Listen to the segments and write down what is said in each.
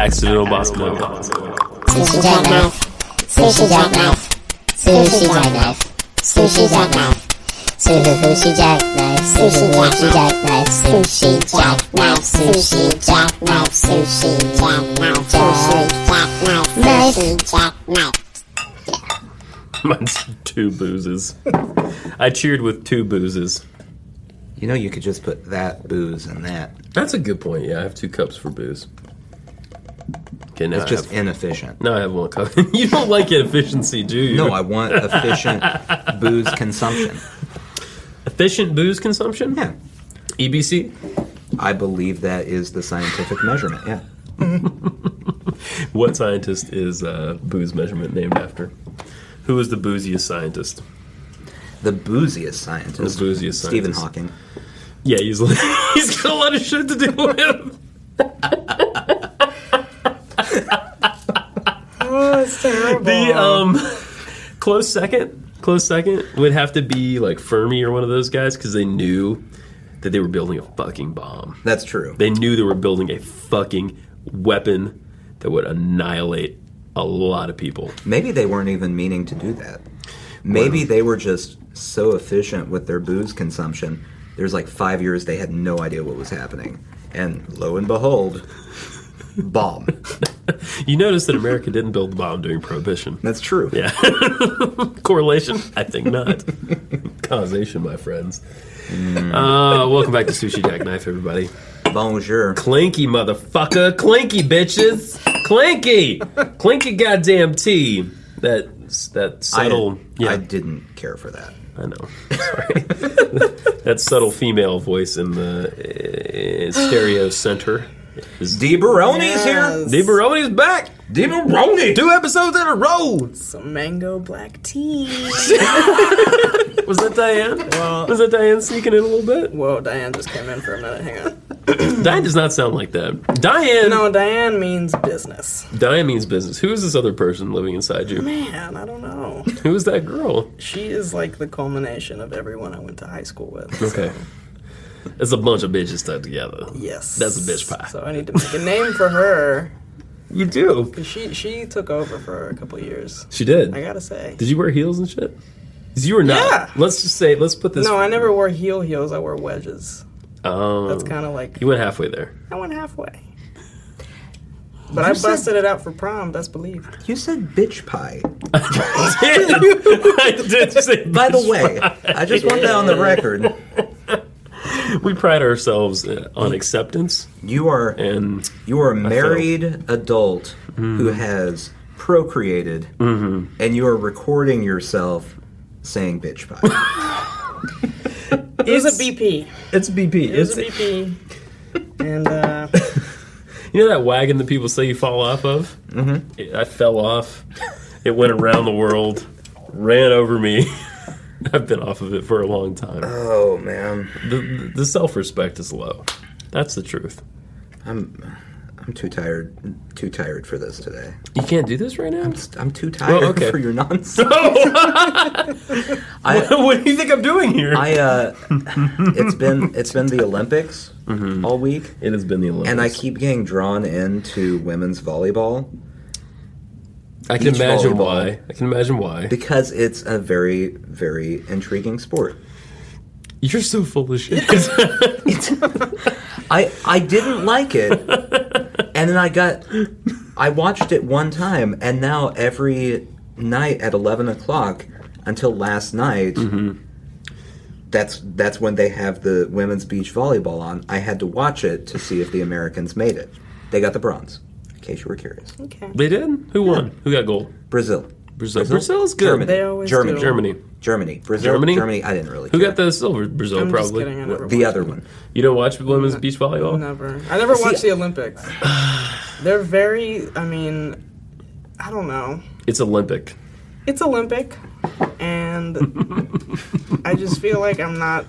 Accidental Bossa Nova. Sushi jackknife. Sushi jackknife. Sushi jackknife. Sushi jackknife. Sushi jackknife. Sushi jackknife. Sushi jackknife. Sushi jackknife. Sushi jackknife. Sushi jackknife. Mine's 2 boozes. I cheered with 2 boozes. You know, you could just put that booze and that. That's a good point. Yeah, I have 2 cups for booze. Okay, now It's just inefficient. Now I have 1 cup. You don't like inefficiency, do you? No, I want efficient booze consumption. Efficient booze consumption? Yeah. EBC? I believe that is the scientific measurement, yeah. What scientist is booze measurement named after? Who is the booziest scientist? The booziest scientist. The booziest Stephen scientist. Hawking. Yeah, he's got a lot of shit to do with. Oh, it's terrible. The close second would have to be like Fermi or one of those guys because they knew that they were building a fucking bomb. That's true. They knew they were building a fucking weapon that would annihilate a lot of people. Maybe they weren't even meaning to do that. Maybe they were just so efficient with their booze consumption. There's like 5 years they had no idea what was happening. And lo and behold, bomb. You notice that America didn't build the bomb during Prohibition. That's true. Yeah. Correlation? I think not. Causation, my friends. Welcome back to Sushi Jackknife, everybody. Bonjour. Clinky, motherfucker. Clinky, bitches. Clinky. Clinky goddamn tea. That subtle... I didn't care for that. I know. Sorry. That subtle female voice in the stereo center. Deeboroni's here. Deeberoni's back. Deeboroni. 2 episodes in a row. Some mango black tea. Was that Diane? Well, Was that Diane sneaking in a little bit? whoa, Diane just came in for a minute. Hang on. Diane does not sound like that. Diane. No, Diane means business. Diane means business. Who is this other person living inside you? Man, I don't know. Who is that girl? She is like the culmination of everyone I went to high school with. Okay. It's a bunch of bitches stuck together. Yes. That's a bitch pie. So I need to make a name for her. You do. 'Cause she took over for a couple years. She did. I gotta say. Did you wear heels and shit? 'Cause you were not. Yeah. Let's just say, let's put this. No, I never wore heels. I wore wedges. Oh. That's kind of like... You went halfway there. I went halfway. But I busted it out for prom, best believe. You said bitch pie. I did say By the bitch way, pie. I just want that on the record. We pride ourselves on acceptance. You are a married adult Mm-hmm. who has procreated, and you are recording yourself saying bitch pie. It was a BP. It's BP. It was a BP. And, You know that wagon that people say you fall off of? Mm-hmm. I fell off. It went around the world, ran over me. I've been off of it for a long time. Oh man, The self-respect is low. That's the truth. I'm too tired for this today. You can't do this right now? I'm too tired okay. for your nonsense. What do you think I'm doing here? It's been the Olympics all week. It has been the Olympics. And I keep getting drawn into women's volleyball. I can beach imagine volleyball. why. I can imagine why. Because it's a very, very intriguing sport. You're so full of shit. I didn't like it, and then I watched it one time, and now every night at 11 o'clock until last night, that's when they have the women's beach volleyball on. I had to watch it to see if the Americans made it. They got the bronze, in case you were curious. okay. They did? Who won? Who got gold? Brazil. Brazil's good. Germany. They always Germany. do. Germany. Brazil. Germany? I didn't really Who care. got the silver? Brazil, I'm probably. just kidding. I never The watched other it. one. You don't watch women's beach volleyball? Never. I never watched the Olympics. They're very, I mean, I don't know. It's Olympic. It's Olympic, and I just feel like I'm not,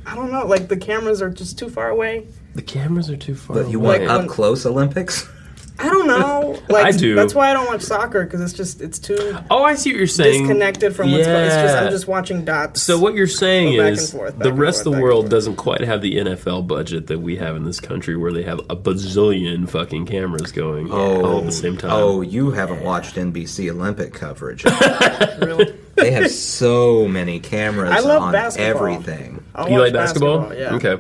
I don't know, like the cameras are just too far away. The cameras are too far But you away. want Like up close Olympics? I don't know. Like, I do. That's why I don't watch soccer, because it's too Oh, I see what you're saying. disconnected from what's going on. I'm just watching dots. So what you're saying Go back is and forth, back the and rest forth, of the back and world forth. doesn't quite have the NFL budget that we have in this country, where they have a bazillion fucking cameras going all at the same time. Oh, you haven't watched NBC Olympic coverage. Really? They have so many cameras I love on basketball. everything. I'll You watch like basketball? Yeah. Okay.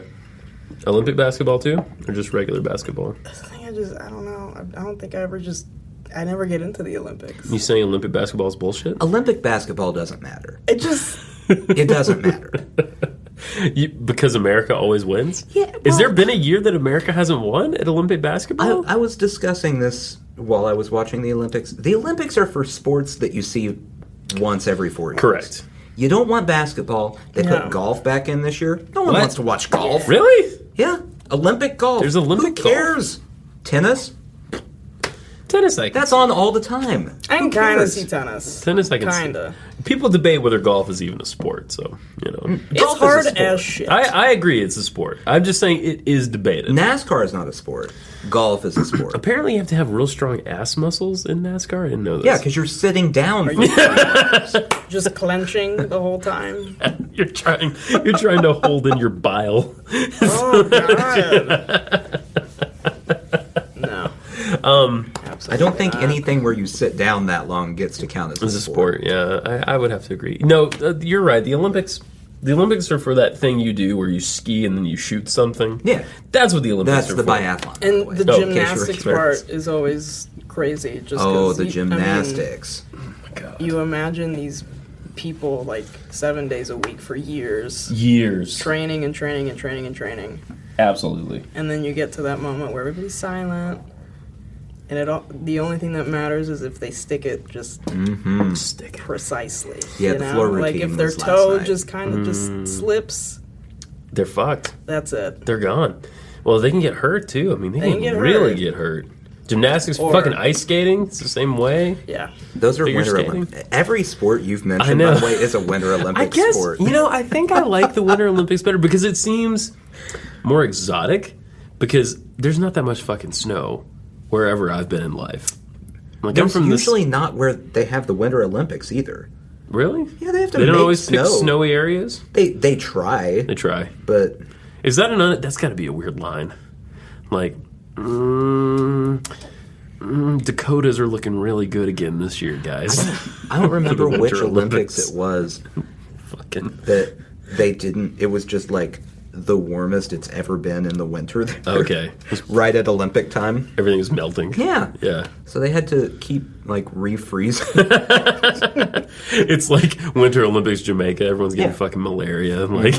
Olympic basketball too, or just regular basketball? I think I don't know. I don't think I never get into the Olympics. You saying Olympic basketball is bullshit? Olympic basketball doesn't matter. It just It doesn't matter. Because America always wins? Yeah, Has well- there been a year that America hasn't won at Olympic basketball? I was discussing this while I was watching the Olympics. The Olympics are for sports that you see once every 4 years. Correct. You don't want basketball. They No. put golf back in this year. No one What? wants to watch golf. Really? Yeah. Olympic golf. There's Olympic Who golf. cares? Tennis? Tennis, I can That's on all the time. I can Who kind of cares? see tennis. Tennis, I can Kinda. see. People debate whether golf is even a sport, so, you know. It's Golf is a hard sport. as shit. I agree it's a sport. I'm just saying it is debated. NASCAR is not a sport. Golf is a sport. Apparently you have to have real strong ass muscles in NASCAR. I didn't know this. Yeah, because you're sitting down. Just clenching the whole time. You're trying to hold in your bile. Oh god. No. I don't think anything where you sit down that long gets to count as It's a sport, yeah. I would have to agree. No, you're right. The Olympics are for that thing you do where you ski and then you shoot something. Yeah. That's what the Olympics That's are the for. biathlon. by And way. the In case you were gymnastics curious. part is always crazy. Just Oh, 'cause the I mean, gymnastics. you imagine these people like 7 days a week for years, Years. training and training and training and training, Absolutely. and then you get to that moment where everybody's silent, and the only thing that matters is if they stick it just Stick it. precisely. Yeah, you the know? floor like routine if their was last toe night. just kind of just slips, They're fucked. that's it. They're gone. Well, they can get hurt too. I mean, they They can can get really hurt. get hurt. Gymnastics, Or- fucking ice skating, it's the same way. Yeah. Those are Figure Winter skating? Olympics. Every sport you've mentioned, I know. by the way, is a Winter Olympic I guess, sport. I think I like the Winter Olympics better because it seems more exotic because there's not that much fucking snow wherever I've been in life. Like, I'm There's from usually not where they have the Winter Olympics either. Really? Yeah, they have to They don't make always snow. pick snowy areas? They try, They try. but Is that that's got to be a weird line. Like, Dakotas are looking really good again this year, guys. I don't remember The which Winter Olympics Olympics. it was Fucking. that they didn't. It was just like the warmest it's ever been in the winter there. Okay. Right at Olympic time. Everything is melting. Yeah. Yeah. So they had to keep like refreezing. It's like Winter Olympics Jamaica. Everyone's getting Yeah. fucking malaria. Like,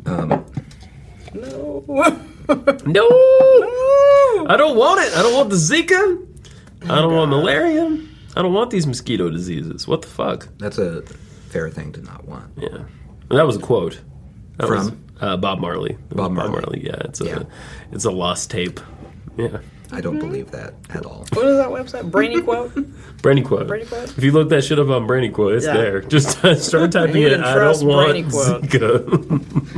No. no! I don't want it. I don't want the Zika. I don't want malaria. I don't want these mosquito diseases. What the fuck? That's a fair thing to not want. Yeah. And that was a quote. That From? was, Bob Marley. It was Bob Marley. Yeah, Yeah. It's a lost tape. Yeah. I don't believe that at all. What is that website? Brainy Quote? Brainy quote. Brainy quote? If you look that shit up on Brainy quote, it's Yeah. there. Just start typing You it. can I trust don't want Brainy quote. Zika.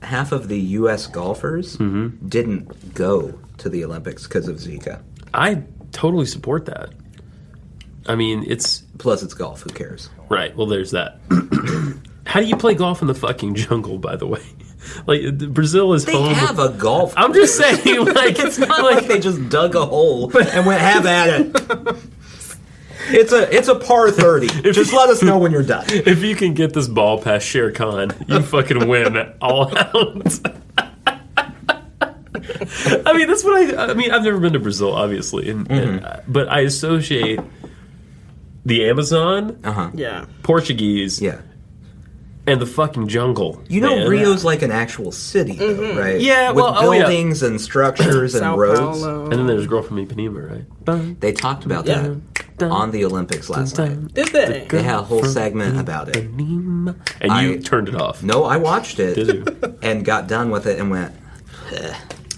Half of the U.S. golfers Mm-hmm. didn't go to the Olympics because of Zika. I totally support that. I mean, it's Plus, it's golf. Who cares? right. Well, there's that. How do you play golf in the fucking jungle? By the way, like Brazil is They home. have a golf. I'm just saying, like It's not like they just dug a hole and went, have at it. It's a par 30. Just let us know when you're done. if you can get this ball past Shere Khan, you fucking win all out. I mean, that's what I mean, I've never been to Brazil, obviously, but I associate the Amazon, Yeah. Portuguese, Yeah. and the fucking jungle. You know, man. Rio's like an actual city, though, right? Yeah, With well, oh, yeah. buildings and structures and Sao roads. Paulo. And then there's a girl from Ipanema, right? Dun, They talked about Yeah. that on the Olympics last night. Did they? They had a whole segment about it. And you I- turned it off. No, I watched it Did you? and got done with it and went,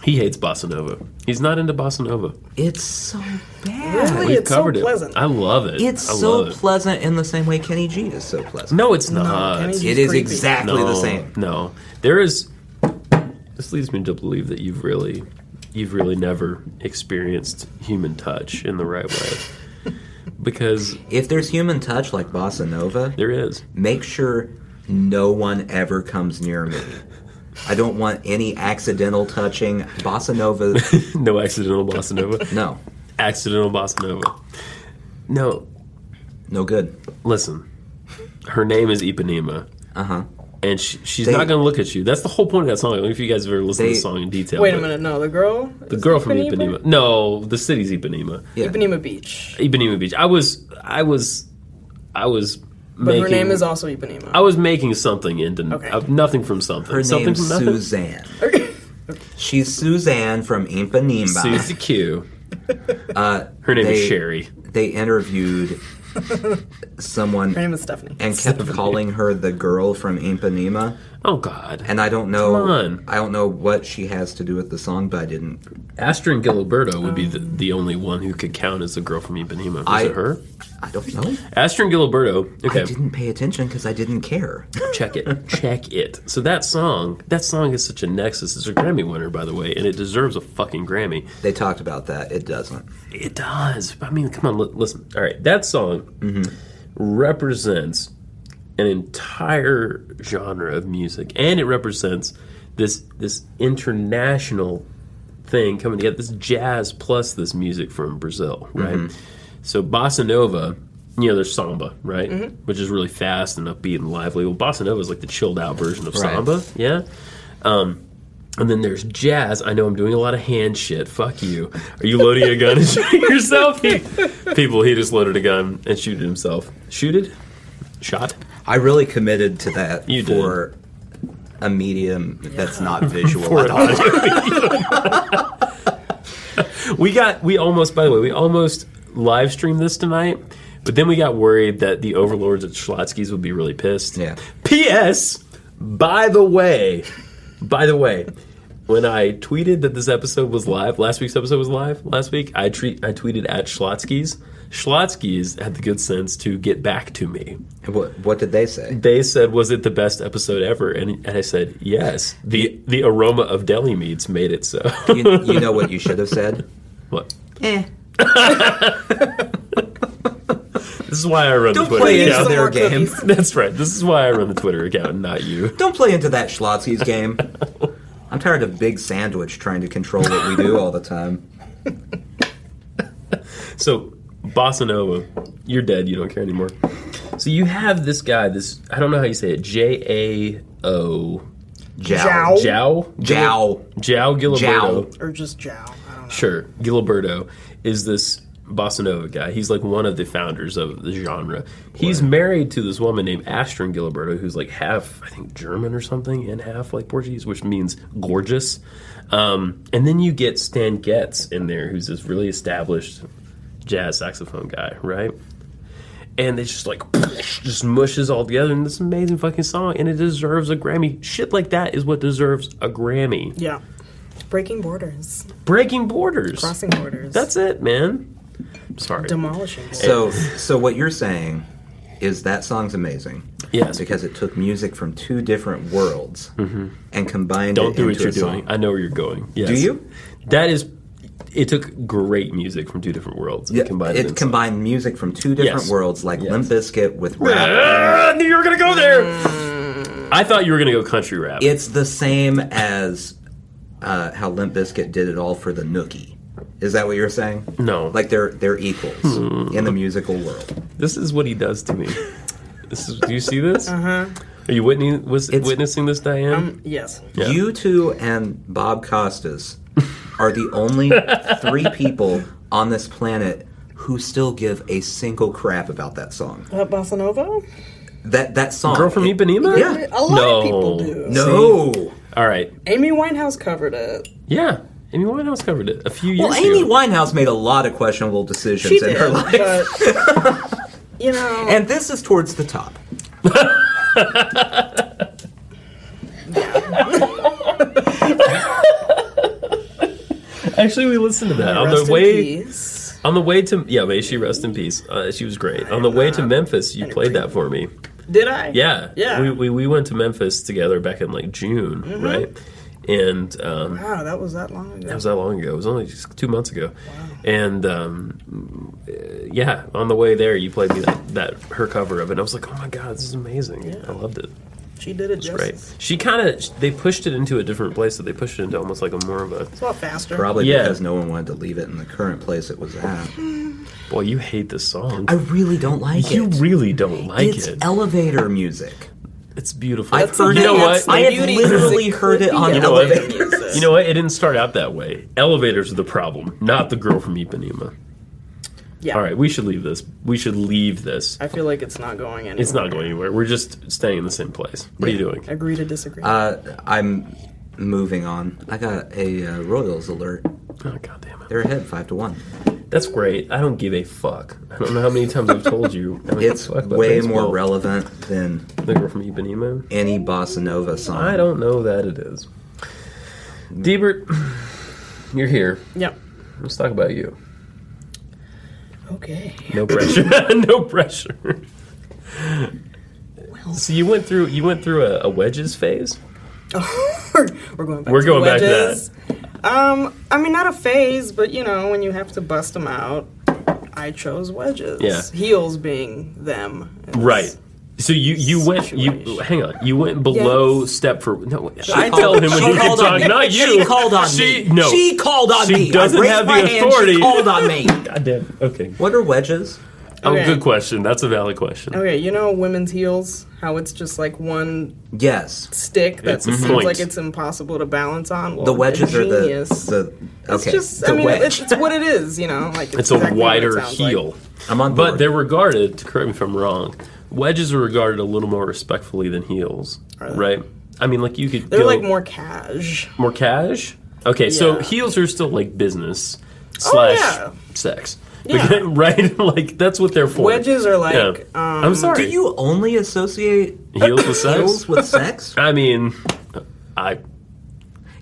He hates bossa nova. He's not into bossa nova. it's so bad. Really? We've It's so covered it. pleasant. I love it. It's I so love it. pleasant in the same way Kenny G is so pleasant. No, it's not. Kenny's It is creepy. exactly the same. No, there is. This leads me to believe that you've you've really never experienced human touch in the right way. Because If there's human touch like Bossa Nova, there is. make sure no one ever comes near me. I don't want any accidental touching. Bossa Nova, No accidental bossa nova. no. Accidental bossa nova. No, No good. listen. Her name is Ipanema. Uh-huh. And she's They- not going to look at you. That's the whole point of that song. I don't know if you guys have ever listened to the song in detail. Wait a but minute, no, the girl? The girl from Ipanema. No, the city's Ipanema. Yeah. Ipanema Beach. Ipanema Beach. I was But making, her name is also Ipanema. I was making something into Okay. nothing from something. Her something name's from nothing. Suzanne. She's Suzanne from Ipanema. Susie Q. Her name is Sherry. They interviewed someone Her name is Stephanie. and kept calling her the girl from Ipanema. Oh God. And I don't know. Come on. I don't know what she has to do with the song, but I didn't. Astrid Gilberto would be the only one who could count as a girl from Ipanema. Was it her? I don't know. Astrid Gilberto. Okay. I didn't pay attention because I didn't care. Check it. So that song is such a nexus. It's a Grammy winner, by the way, and it deserves a fucking Grammy. They talked about that. It doesn't. It does. I mean, come on, listen. All right, that song represents an entire genre of music, and it represents this international thing coming together. This jazz plus this music from Brazil, right? So bossa nova. There's samba, right? Which is really fast and upbeat and lively. Well, bossa nova is like the chilled out version of Right. samba, yeah? And then there's jazz. I know I'm doing a lot of hand shit. Fuck you. Are you loading a gun and shooting yourself? He just loaded a gun and shooted himself. Shot? I really committed to that You for a medium that's not visual For at an all. We almost live streamed this tonight, but then we got worried that the overlords at Schlotsky's would be really pissed. Yeah. P.S. By the way, when I tweeted that this episode was live, last week's episode was live last week, I tweeted at Schlotsky's. Schlotsky's had the good sense to get back to me. What did they say? They said, "Was it the best episode ever?" And I said, "Yes." The aroma of deli meats made it so. You know what you should have said? What? Eh. This is why I run Don't the Twitter play into account. their More game. cookies. That's right. This is why I run the Twitter account, not you. Don't play into that Schlotsky's game. I'm tired of Big Sandwich trying to control what we do all the time. So, Bossa Nova, you're dead. You don't care anymore. So you have this guy. I don't know how you say it. J-A-O. Jow. Jow. Jow. Gilberto. Or just Jow. I don't know. Sure. Gilberto is this Bossa Nova guy. He's like one of the founders of the genre. He's married to this woman named Astrid Gilberto, who's like half, I think, German or something, and half like Portuguese, which means gorgeous. And then you get Stan Getz in there, who's this really established jazz saxophone guy, right? And they just like just mushes all together in this amazing fucking song, and it deserves a Grammy. Shit like that is what deserves a Grammy. Yeah. Breaking borders. Breaking borders. Crossing borders. That's it, man. Sorry. Demolishing borders. So what you're saying is that song's amazing. Yes. Because it took music from two different worlds and combined Don't it do into what you're a doing. song. I know where you're going. Yes. Do you? That is. It took great music from two different worlds. Yeah, And combined it it in combined music from two different Yes. worlds, like Yes. Limp Bizkit with rap. I knew you were gonna go there. I thought you were gonna go country rap. It's the same as how Limp Bizkit did it all for the Nookie. Is that what you're saying? No. Like they're equals in the musical world. This is what he does to me. Do you see this? Are you witnessing this, Diane? Yes. Yeah. You two and Bob Costas are the only three people on this planet who still give a single crap about that song. Bossa Nova? That song. Girl from Ipanema? Yeah. A lot of people do. No. All right. Amy Winehouse covered it. Yeah. Amy Winehouse covered it a few years Well, ago. Amy Winehouse made a lot of questionable decisions She in did, her life. but, you know... And this is towards the top. Actually, we listened to that on Rest the in way. peace. On the way to may she rest in peace. She was great. On the way to Memphis, you played that for me. Did I? Yeah, Yeah. We went to Memphis together back in like June, right? And Wow, that was that long ago. that was that long ago. It was only just 2 months ago. And yeah, on the way there, you played me that her cover of it. And I was like, oh my god, this is amazing. Yeah. I loved it. She did it It's justice. great. She they pushed it into a different place, so they pushed it into almost like a more of a. It's a lot faster. Probably Yeah. because no one wanted to leave it in the current place it was at. Boy, you hate this song. I really don't like You it. really don't like It's it. elevator music. It's beautiful. I've heard you know it. what? I have Beauty literally music heard it could on be You know what? elevators. You know what? It didn't start out that way. Elevators are the problem, not the girl from Ipanema. Yeah. All right, we should leave this. We should leave this. I feel like it's not going anywhere. It's not going anywhere. We're just staying in the same place. What are you doing? Agree to disagree. I'm moving on. I got a Royals alert. Oh, God damn it. They're ahead 5-1. That's great. I don't give a fuck. I don't know how many times I've told you. I don't give a It's fuck about way baseball. more relevant than The girl from Ipanema? any bossa nova song. I don't know that it is. Deebert, you're here. Yep. Let's talk about you. Okay. No pressure. No pressure. So you went through a wedges phase? We're going back We're to going back to wedges. I mean, not a phase, but you know, when you have to bust them out, I chose wedges. Yeah. Heels being them. It's- Right. So you went Situation. hang on. You went below Yes. step for no. She I called- tell him when she he can called on talk, me. not you. She called on She, me. No. She called on She me. doesn't I raised have the my hand, authority. She called on me. God damn. Okay. What are wedges? Oh, Okay. good question. That's a valid question. Okay, you know women's heels? How it's just like one Yes. stick that It's a seems point. like it's impossible to balance on. Well, The wedges are genius. the It's okay. just, the I mean, wedge. it's what it is, you know. Like It's a exactly what it wider sounds like. heel. I'm on board. But they're regarded, correct me if I'm wrong, wedges are regarded a little more respectfully than heels. Are they? Right? I mean, like you could They're go like more cash. more cash. Okay, so Yeah. heels are still like business / yeah. sex. Yeah. Right? Like that's what they're for. Wedges are like, Yeah. I'm sorry. Do you only associate Heels with sex? heels with sex? I mean,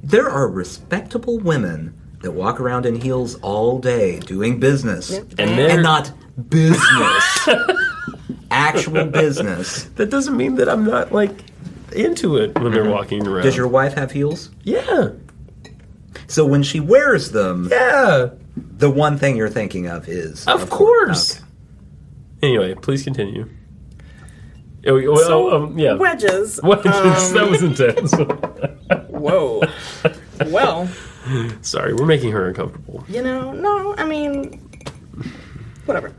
There are respectable women that walk around in heels all day doing business. and they're And not business. Actual business. that doesn't mean that I'm not like into it when they're walking around. Does your wife have heels? Yeah. So when she wears them, Yeah. the one thing you're thinking of is... Of course. Okay. Anyway, please continue. Yeah. Wedges. What? That was intense. Whoa. Well, Sorry, we're making her uncomfortable. you know, no, I mean, whatever.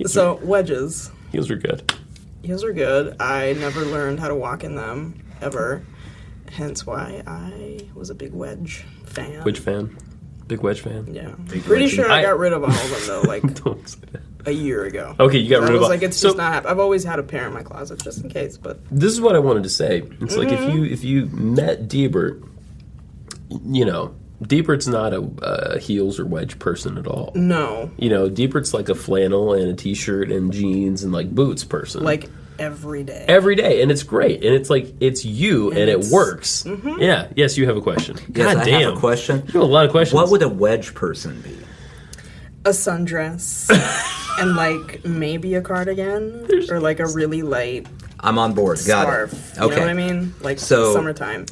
So wedges. Heels are good. Heels are good. I never learned how to walk in them ever. Hence why I was a big wedge fan. Wedge fan? Big wedge fan? Yeah. Big Pretty wedge. sure I I- got rid of all of them though, like Don't say that. a year ago. Okay, you got I rid of was all. like, it's so just not. I've always had a pair in my closet just in case, but this is what I wanted to say. It's like Mm-hmm. if you met Deebert, you know, Deebert's not a heels or wedge person at all. no, You know, Deebert's like a flannel and a t-shirt and jeans and like boots person. like every day. every day, and it's great, and it's like it's you, and it it's- works. Yeah. Yes, you have a question. Yes, God I damn. have a question. You have a lot of questions. What would a wedge person be? A sundress and like maybe a cardigan or like a really light I'm on board. Got scarf. it. You Okay. know what I mean? Like So- summertime.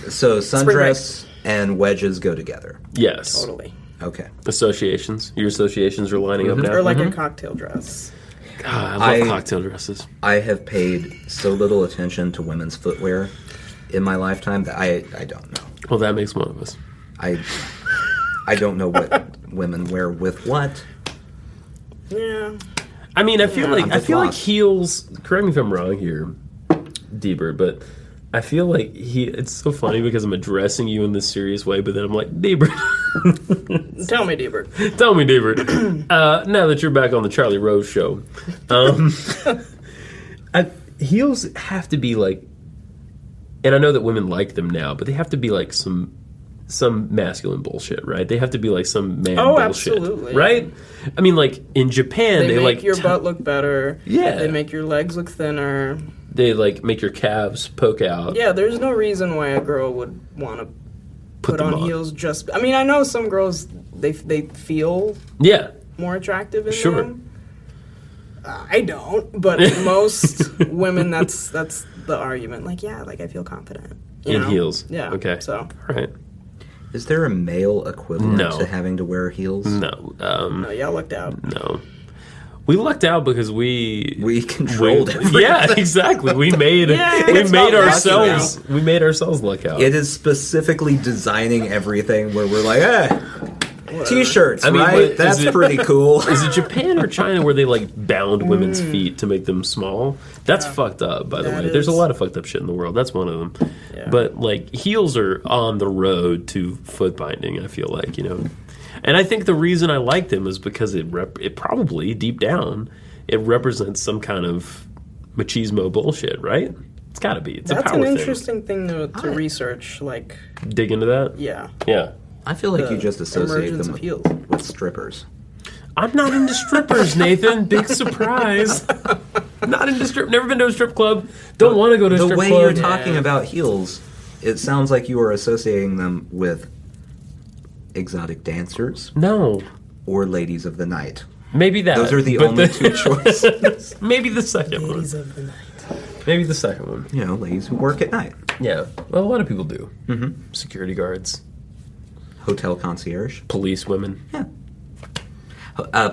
So Spring break. sundress and wedges go together. Yes. Totally. Okay. Associations. Your associations are lining up now. Or like a cocktail dress. God, I love I- cocktail dresses. I have paid so little attention to women's footwear in my lifetime that I don't know. Well, that makes one of us. I don't know what women wear with what. Yeah. I mean, I feel like I'm I just feel like lost. heels. Correct me if I'm wrong here, Deebert, but I feel like it's so funny because I'm addressing you in this serious way, but then I'm like, Deebert. Tell me, Deebert. Tell me, Deebert. Now that you're back on the Charlie Rose show, heels have to be like, and I know that women like them now, but they have to be like some masculine bullshit, right? They have to be like some man Oh, bullshit, absolutely. right? I mean, like in Japan, They they make like your butt look better. Yeah. They make your legs look thinner. they like make your calves poke out. Yeah, there's no reason why a girl would want to put them on on. heels just... I mean, I know some girls, they feel Yeah, more attractive in Sure. them. I don't, but most women, that's the argument. Like, yeah, like I feel confident. you in know? heels. Yeah. Okay. So All right. Is there a male equivalent No. to having to wear heels? No. No, y'all lucked out. No. We lucked out because We controlled everything. Yeah, exactly. We made it's made not ourselves we made ourselves luck out. It is specifically designing everything where we're like, t-shirts, I mean, right? but That's is it- pretty cool. Is it Japan or China where they like bound women's feet to make them small? That's fucked up, by the That way. There's a is- lot of fucked up shit in the world. That's one of them. Yeah. But like heels are on the road to foot binding, I feel like, And I think the reason I like them is because it probably deep down it represents some kind of machismo bullshit, right? It's got to be. It's a That's power an thing. interesting thing to research. Like, Dig into that. yeah. Yeah. I feel like The you just associate emergence them of heels. with strippers. I'm not into strippers, Nathan. Big surprise. Not into strip. Never been to a strip club. Don't want to go to a The strip way club. you're talking about heels, it sounds like you are associating them with exotic dancers No. or ladies of the night. Maybe that. Those are the but only two choices. Maybe the second one. Ladies of the night. Maybe the second one. Ladies who work at night. Yeah. Well, a lot of people do. Mm-hmm. Security guards, Hotel concierge. police women. Yeah.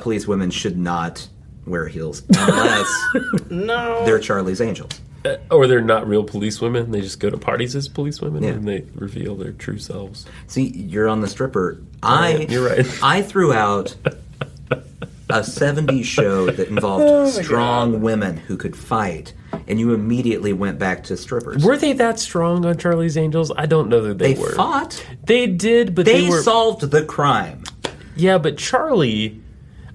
Police women should not wear heels unless No. they're Charlie's Angels. Or they're not real police women. They just go to parties as police women Yeah. and they reveal their true selves. See, you're on the stripper. You're right. I threw out a 70s show that involved strong women who could fight, and you immediately went back to strippers. Were they that strong on Charlie's Angels? I don't know that they They were. fought. They did, but They they were. solved the crime. Yeah, but Charlie,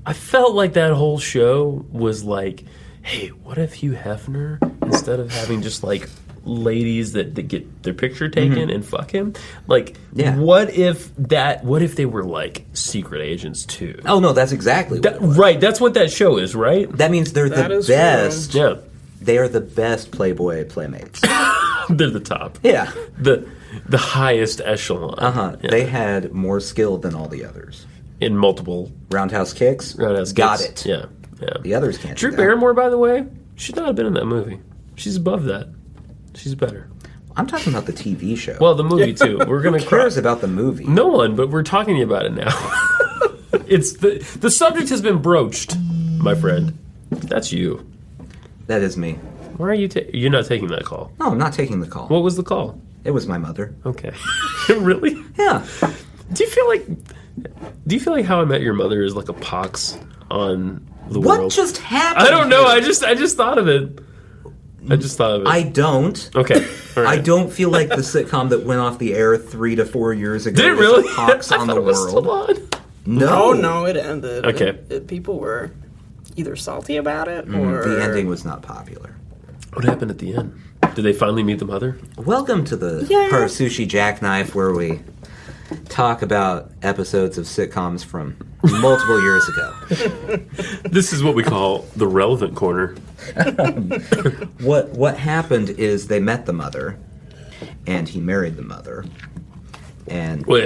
I felt like that whole show was like, hey, what if Hugh Hefner, instead of having just like ladies that get their picture taken and fuck him, like, Yeah. what if they were like secret agents too? Oh no, that's exactly what it was. Right, that's what that show is, right? That means they're That the is true. best. Yeah, They are the best Playboy playmates. they're the top. Yeah. The highest echelon. Yeah. They had more skill than all the others. In multiple Roundhouse kicks. roundhouse Got kicks. it. Yeah, yeah. The others can't. Drew do that. Barrymore, by the way, should not have been in that movie. She's above that. She's better. I'm talking about the TV show. Well, the movie too. We're gonna who cares about the movie? No one, but we're talking about it now. It's the subject has been broached, my friend. That's you. That is me. Why are you? You're not taking that call. No, I'm not taking the call. What was the call? It was my mother. Okay. Really? Yeah. Do you feel like How I Met Your Mother is like a pox on the What world? just happened? I don't know. here? I just thought of it. I just thought of it. I don't. Okay. All right. I don't feel like the sitcom that went off the air 3 to 4 years ago. Did it was really? a pox I on thought the it was world. still on. No, Oh, no, it ended. Okay. People were either salty about it or... The ending was not popular. What happened at the end? Did they finally meet the mother? Welcome to the part of Sushi Jackknife where we talk about episodes of sitcoms from multiple years ago. This is what we call the relevant corner. What happened is they met the mother, and he married the mother, and Wait.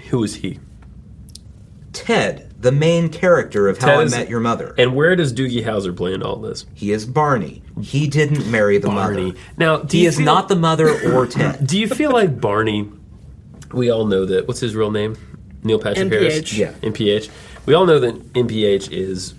Who is he? Ted, the main character of How Ted I is- Met Your Mother. And where does Doogie Howser play in all this? He is Barney. He didn't marry the Barney. mother. Now, do He you is feel- not the mother or Ted. Do you feel like Barney? We all know that. What's his real name? Neil Patrick Harris. NPH. Yeah. NPH. We all know that NPH is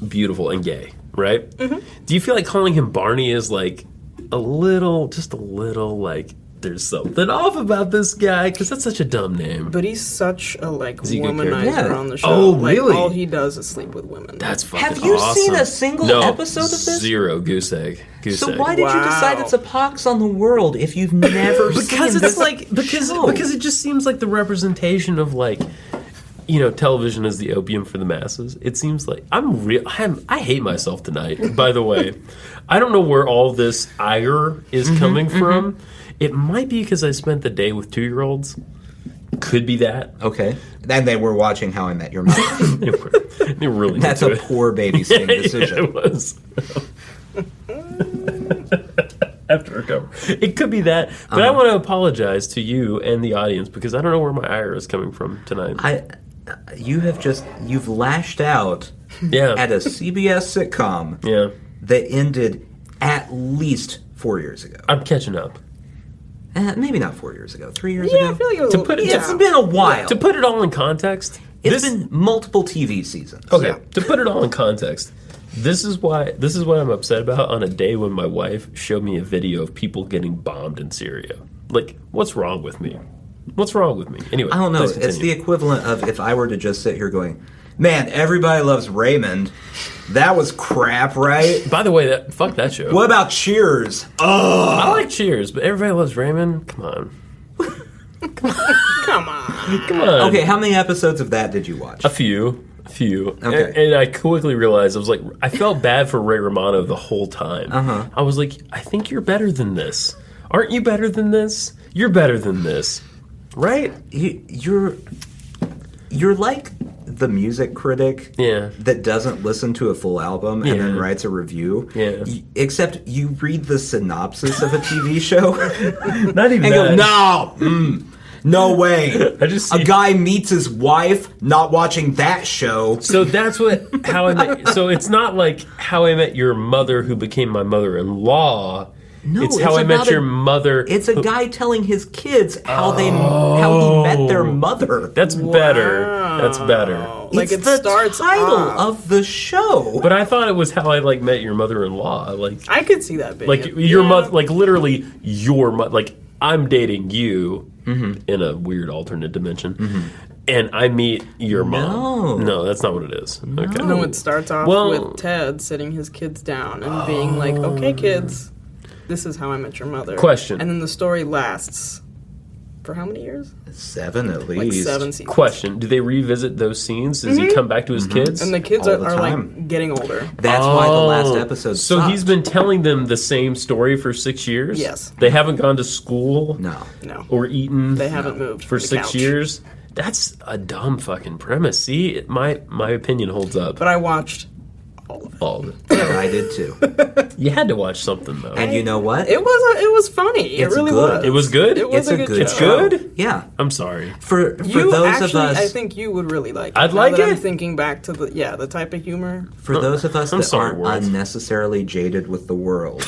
beautiful and gay, right? Mm-hmm. Do you feel like calling him Barney is like just a little like there's something off about this guy because that's such a dumb name. But he's such a Is he a good womanizer character? on the show. Oh, Like, really? all he does is sleep with women. That's fucking Have you awesome. seen a single No, episode of this? Zero. Goose egg. Goose So egg. why did you decide Wow. it's a pox on the world if you've never seen Because it's this like show? because it just seems like the representation of like television is the opium for the masses. It seems like I hate myself tonight. By the way, I don't know where all this ire is coming from. It might be because I spent the day with 2-year-olds. Could be that. Okay. And they were watching How I Met Your Mother. They were really That's into a it. poor babysitting decision. It was. After recover. It could be that. But I want to apologize to you and the audience because I don't know where my ire is coming from tonight. You've lashed out Yeah. at a CBS sitcom Yeah. that ended at least 4 years ago. I'm catching up. Maybe not 4 years ago. 3 years Yeah, ago. I feel like it was To put it- It's been a while. To put it all in context, It's been multiple TV seasons. okay. Yeah. To put it all in context, this is what I'm upset about on a day when my wife showed me a video of people getting bombed in Syria. Like, what's wrong with me? What's wrong with me? Anyway, I don't know. please It's the continue. equivalent of if I were to just sit here going, man, everybody loves Raymond. That was crap, right? By the way, fuck that show. What about Cheers? I like Cheers, but everybody loves Raymond. Come on. Come on. Come on. Okay, how many episodes of that did you watch? A few. Okay. And I quickly realized, I felt bad for Ray Romano the whole time. Uh-huh. I was like, I think you're better than this. Aren't you better than this? You're better than this. Right? You're like the music critic that doesn't listen to a full album and then writes a review. Yeah. Except you read the synopsis of a TV show Not even and that. go, no way. I just a see- guy meets his wife, not watching that show. So that's How I Met. So it's not like How I Met Your Mother, who became my mother-in-law. No, it's How I Met about Your Mother. It's a guy telling his kids how he met their mother. That's better. That's better. Like, it's it the starts title off. of the show. But I thought it was How I Met Your Mother-in-Law. Like I could see that being your yeah. mother. Like literally your mother. Like I'm dating you in a weird alternate dimension. And I meet your mom. No, that's not what it is. Okay. No, it starts off Well- with Ted sitting his kids down and being like, okay, kids, this is how I met your mother. Question. And then the story lasts for how many years? 7 at Like least. 7 seasons. Question: do they revisit those scenes? Does he come back to his kids? And the kids All the are time. like getting older. That's why the last episode So sucked. he's been telling them the same story for 6 years? Yes. They haven't gone to school? No. No. Or eaten? They haven't moved For from the 6 couch. years? That's a dumb fucking premise. See, my opinion holds up. But I watched all of it. All of it. Yeah, I did too. You had to watch something, though. And you know what? It was funny. It's it really good. was. It was good? It was It's a a good good It's show. good? Yeah. I'm sorry. For You those actually, of us I think you would really like it. I'd Now like that I'm it. thinking back to the type of humor. for those of us I'm that sorry, aren't words. unnecessarily jaded with the world,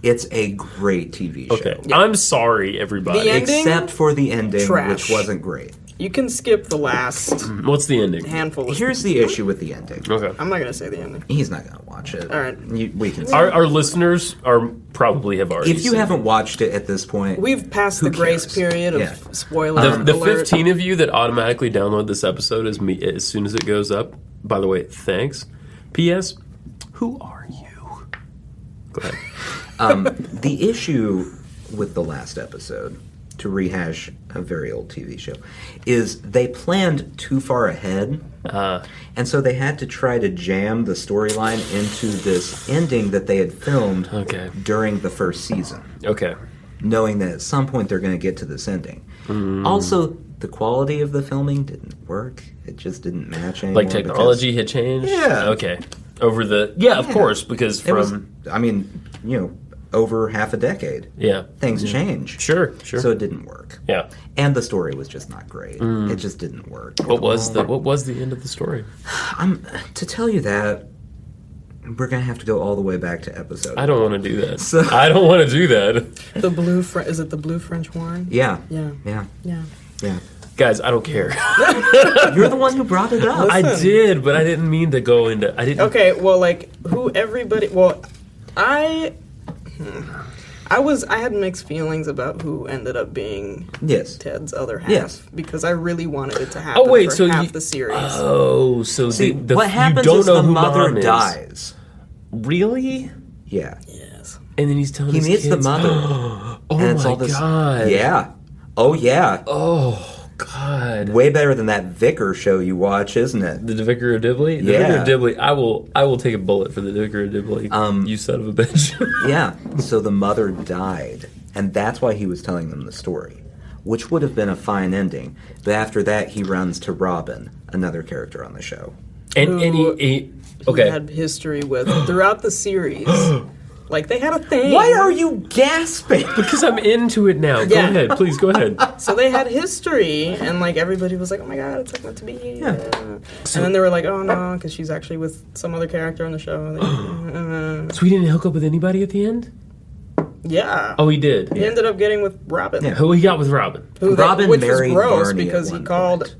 it's a great TV show. Okay. I'm sorry, everybody. The ending? Except for the ending, Trash. which wasn't great. You can skip the last What's the ending? handful of Here's the issue with the ending. Okay. I'm not going to say the ending. He's not going to watch it. All right. We can. Our listeners probably have already If you seen haven't watched it at this point, We've passed Who the grace cares? period of Yeah. spoiler The alert. 15 of you that automatically download this episode as soon as it goes up, by the way, thanks. P.S. Who are you? Go ahead. the issue with the last episode, to rehash a very old TV show, is they planned too far ahead. And so they had to try to jam the storyline into this ending that they had filmed Okay. during the first season, Okay. knowing that at some point they're going to get to this ending. Also, the quality of the filming didn't work. It just didn't match anymore. Like technology had changed? Yeah. Okay. Of course, because because from... it was, I mean, over half a decade, yeah. things change. Sure. So it didn't work. Yeah. And the story was just not great. It just didn't work. What was the end of the story? To tell you that, we're going to have to go all the way back to episode. I don't want to do that. So- I don't want to do that. The blue is it the blue French wine? Yeah. Yeah. Yeah. Yeah. Yeah. Guys, I don't care. You're the one who brought it up. I did, but I didn't mean to go into... I didn't... Okay, well, like I had mixed feelings about who ended up being Yes. Ted's other half. Yes. because I really wanted it to happen Oh, wait, for so half you- the series. Oh, so See, the what happens you don't is know the who mother Mom is. dies. Really? Yeah. yes. And then he's telling He his meets the kids, mother. Oh and it's my all this, god. Yeah. Oh, yeah. Oh god. Way better than that Vicar show you watch, isn't it? The Vicar of Dibley? The Yeah. Vicar of Dibley. I will take a bullet for the Vicar of Dibley. You son of a bitch. Yeah. So the mother died. And that's why he was telling them the story, which would have been a fine ending. But after that, he runs to Robin, another character on the show. and Who he He had history with throughout the series. Like they had a thing. Why are you gasping? because I'm into it now. Go Yeah. ahead, please go ahead. So they had history, and like everybody was like, "Oh my god, it's like meant to be." Yeah. And then they were like, "Oh no," because she's actually with some other character on the show. So we didn't hook up with anybody at the end? Yeah. Oh, he did. He ended up getting with Robin. Yeah. Who he got with Robin? Robin which was married gross Barney because at he one called point.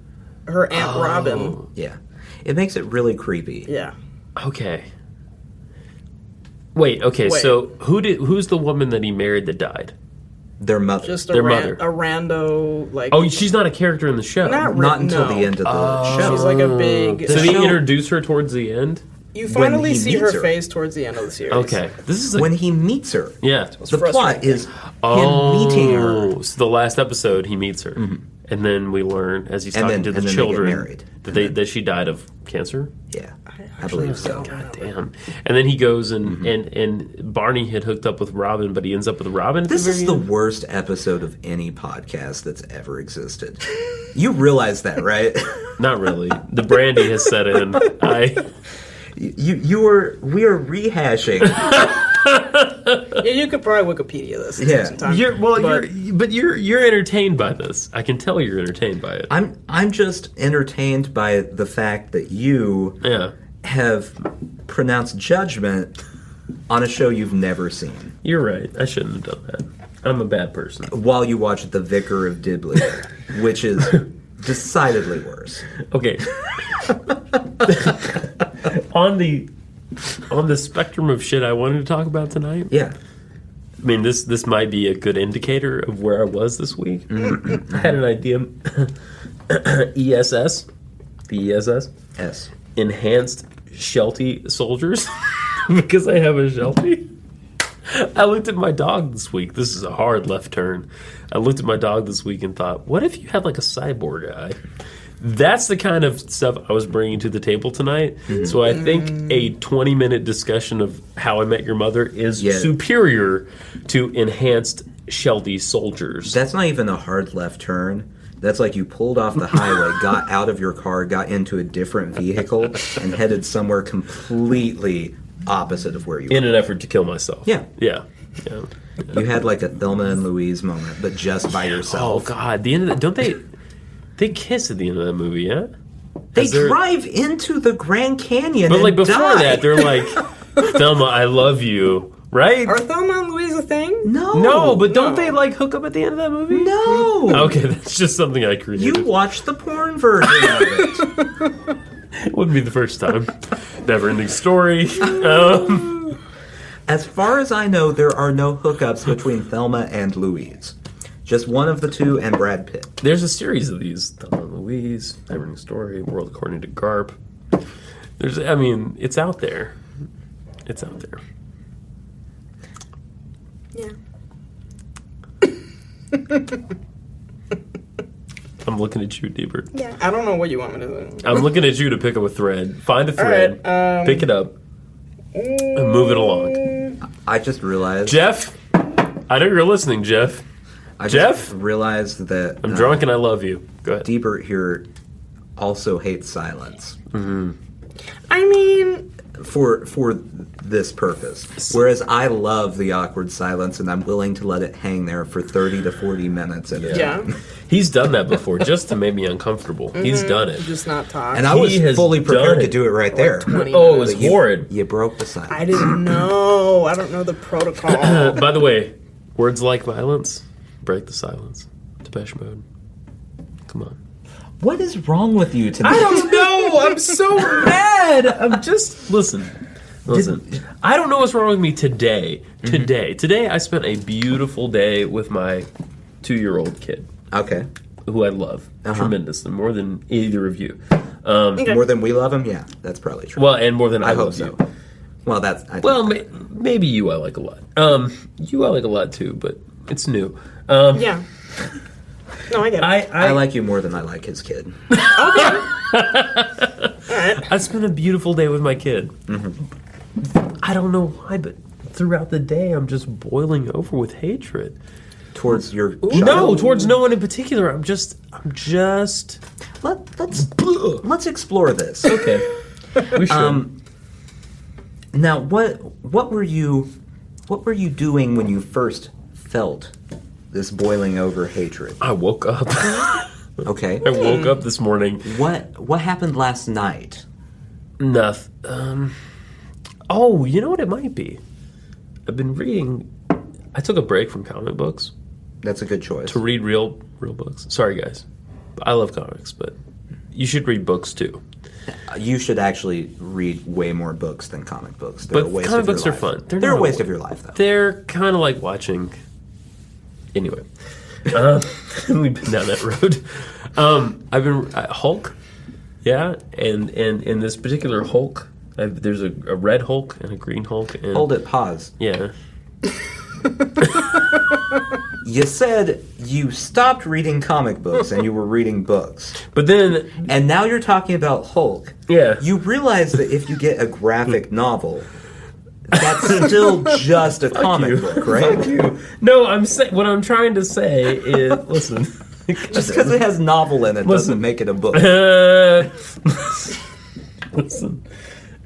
her Aunt Robin. Yeah. It makes it really creepy. Yeah. Okay. Wait. Okay. Wait. So who's the woman that he married that died? Their mother. Just Their mother. a rando, like... Oh, she's not a character in the show. Not until no. the end of the show. She's like a big... So they show- introduce her towards the end. You finally he see meets her her. face towards the end of the series. Okay. This is When he meets her. yeah. The frustrating plot is Oh, him meeting her. So the last episode, he meets her, and then we learn as he's And talking then- to and the then they get children married. that she died of cancer. Yeah. I believe so. God damn! And then he goes and Barney had hooked up with Robin, but he ends up with Robin. At This the is very the end? worst episode of any podcast that's ever existed. You realize that, right? Not really. The brandy has set in. We are rehashing. Yeah, you could probably Wikipedia this. and Yeah. take some time. You're entertained by this. I can tell you're entertained by it. I'm just entertained by the fact that you Yeah, have pronounced judgment on a show you've never seen you're right. I shouldn't have done that. I'm a bad person. while you watch The Vicar of Dibley, which is decidedly worse. Okay. on the spectrum of shit I wanted to talk about tonight. Yeah. I mean, this might be a good indicator of where I was this week. I had an idea. ESS, the ESS, S. enhanced Shelty Soldiers, because I have a Shelty. I looked at my dog this week. This is a hard left turn. I looked at my dog this week and thought, what if you had like a cyborg guy? That's the kind of stuff I was bringing to the table tonight. So I think a 20-minute discussion of How I Met Your Mother is superior to enhanced Shelty Soldiers. That's not even a hard left turn. That's like you pulled off the highway, got out of your car, got into a different vehicle, and headed somewhere completely opposite of where you were. In an effort to kill myself. Yeah. Yeah. You had like a Thelma and Louise moment, but just by Oh, yourself. God. The end of don't they... They kiss at the end of that movie, yeah? They Is there- drive into the Grand Canyon But and like before die. that, they're like, Thelma, I love you, right? Are Thelma and Louise a thing? No. No, but don't No. they like hook up at the end of that movie? No. Okay, that's just something I created. You watched the porn version of it. It wouldn't be the first time. Never-ending story. As far as I know, there are no hookups between Thelma and Louise. Just one of the two and Brad Pitt. There's a series of these. Thelma and Louise, Never-ending story, World According to Garp. It's out there. It's out there. Yeah. I'm looking at you, Deebert. Yeah. I don't know what you want me to do. I'm looking at you to pick up a thread. Find a thread, right, pick it up, and move it along. I just realized... Jeff, I know you're listening, Jeff. I Jeff? just realized that... I'm drunk and I love you. Go ahead. Deebert here also hates silence. I mean... For this purpose. Whereas I love the awkward silence and I'm willing to let it hang there for 30 to 40 minutes at a time. Yeah. He's done that before just to make me uncomfortable. He's done it. Just not talk. And I was He has fully done prepared to it. do it right there. 20 Oh, it was But you- horrid. You broke the silence. I didn't know. I don't know the protocol. By the way, words like violence break the silence. Depeche Mode. Come on. What is wrong with you tonight? I don't know. I'm so mad. I'm just listen. I don't know what's wrong with me today. Today, I spent a beautiful day with my 2-year-old kid, Okay. who I love tremendously, more than either of you. More than we love him? Yeah, that's probably true. Well, and more than I I hope love so. you. Well, that's... I think Well, maybe you I like a lot. You I like a lot too, but it's new. Yeah. No, I get it. I like you more than I like his kid. I spent a beautiful day with my kid. I don't know why, but throughout the day, I'm just boiling over with hatred. Towards your No, child. towards no one in particular. I'm just. Let's explore this. Okay. We should. Now, what were you doing when you first felt this boiling over hatred? I woke up. Okay. I woke up this morning. What happened last night? Nothing. Oh, you know what it might be? I've been reading I took a break from comic books That's a good choice. to read real books. Sorry, guys. I love comics, but you should read books too. You should actually read way more books than comic books. They're But a waste comic of your books are life. fun. They're not a waste of your life, though. They're kind of like watching. Anyway, we've been down that road. I've been Hulk, yeah, and in this particular Hulk, there's a red Hulk and a green Hulk. And, Hold it, pause. Yeah. You said you stopped reading comic books and you were reading books. But then, And now you're talking about Hulk. yeah. You realize that if you get a graphic novel, that's still just a comic book, right? No, what I'm trying to say is, listen. Just because it has novel in it doesn't make it a book.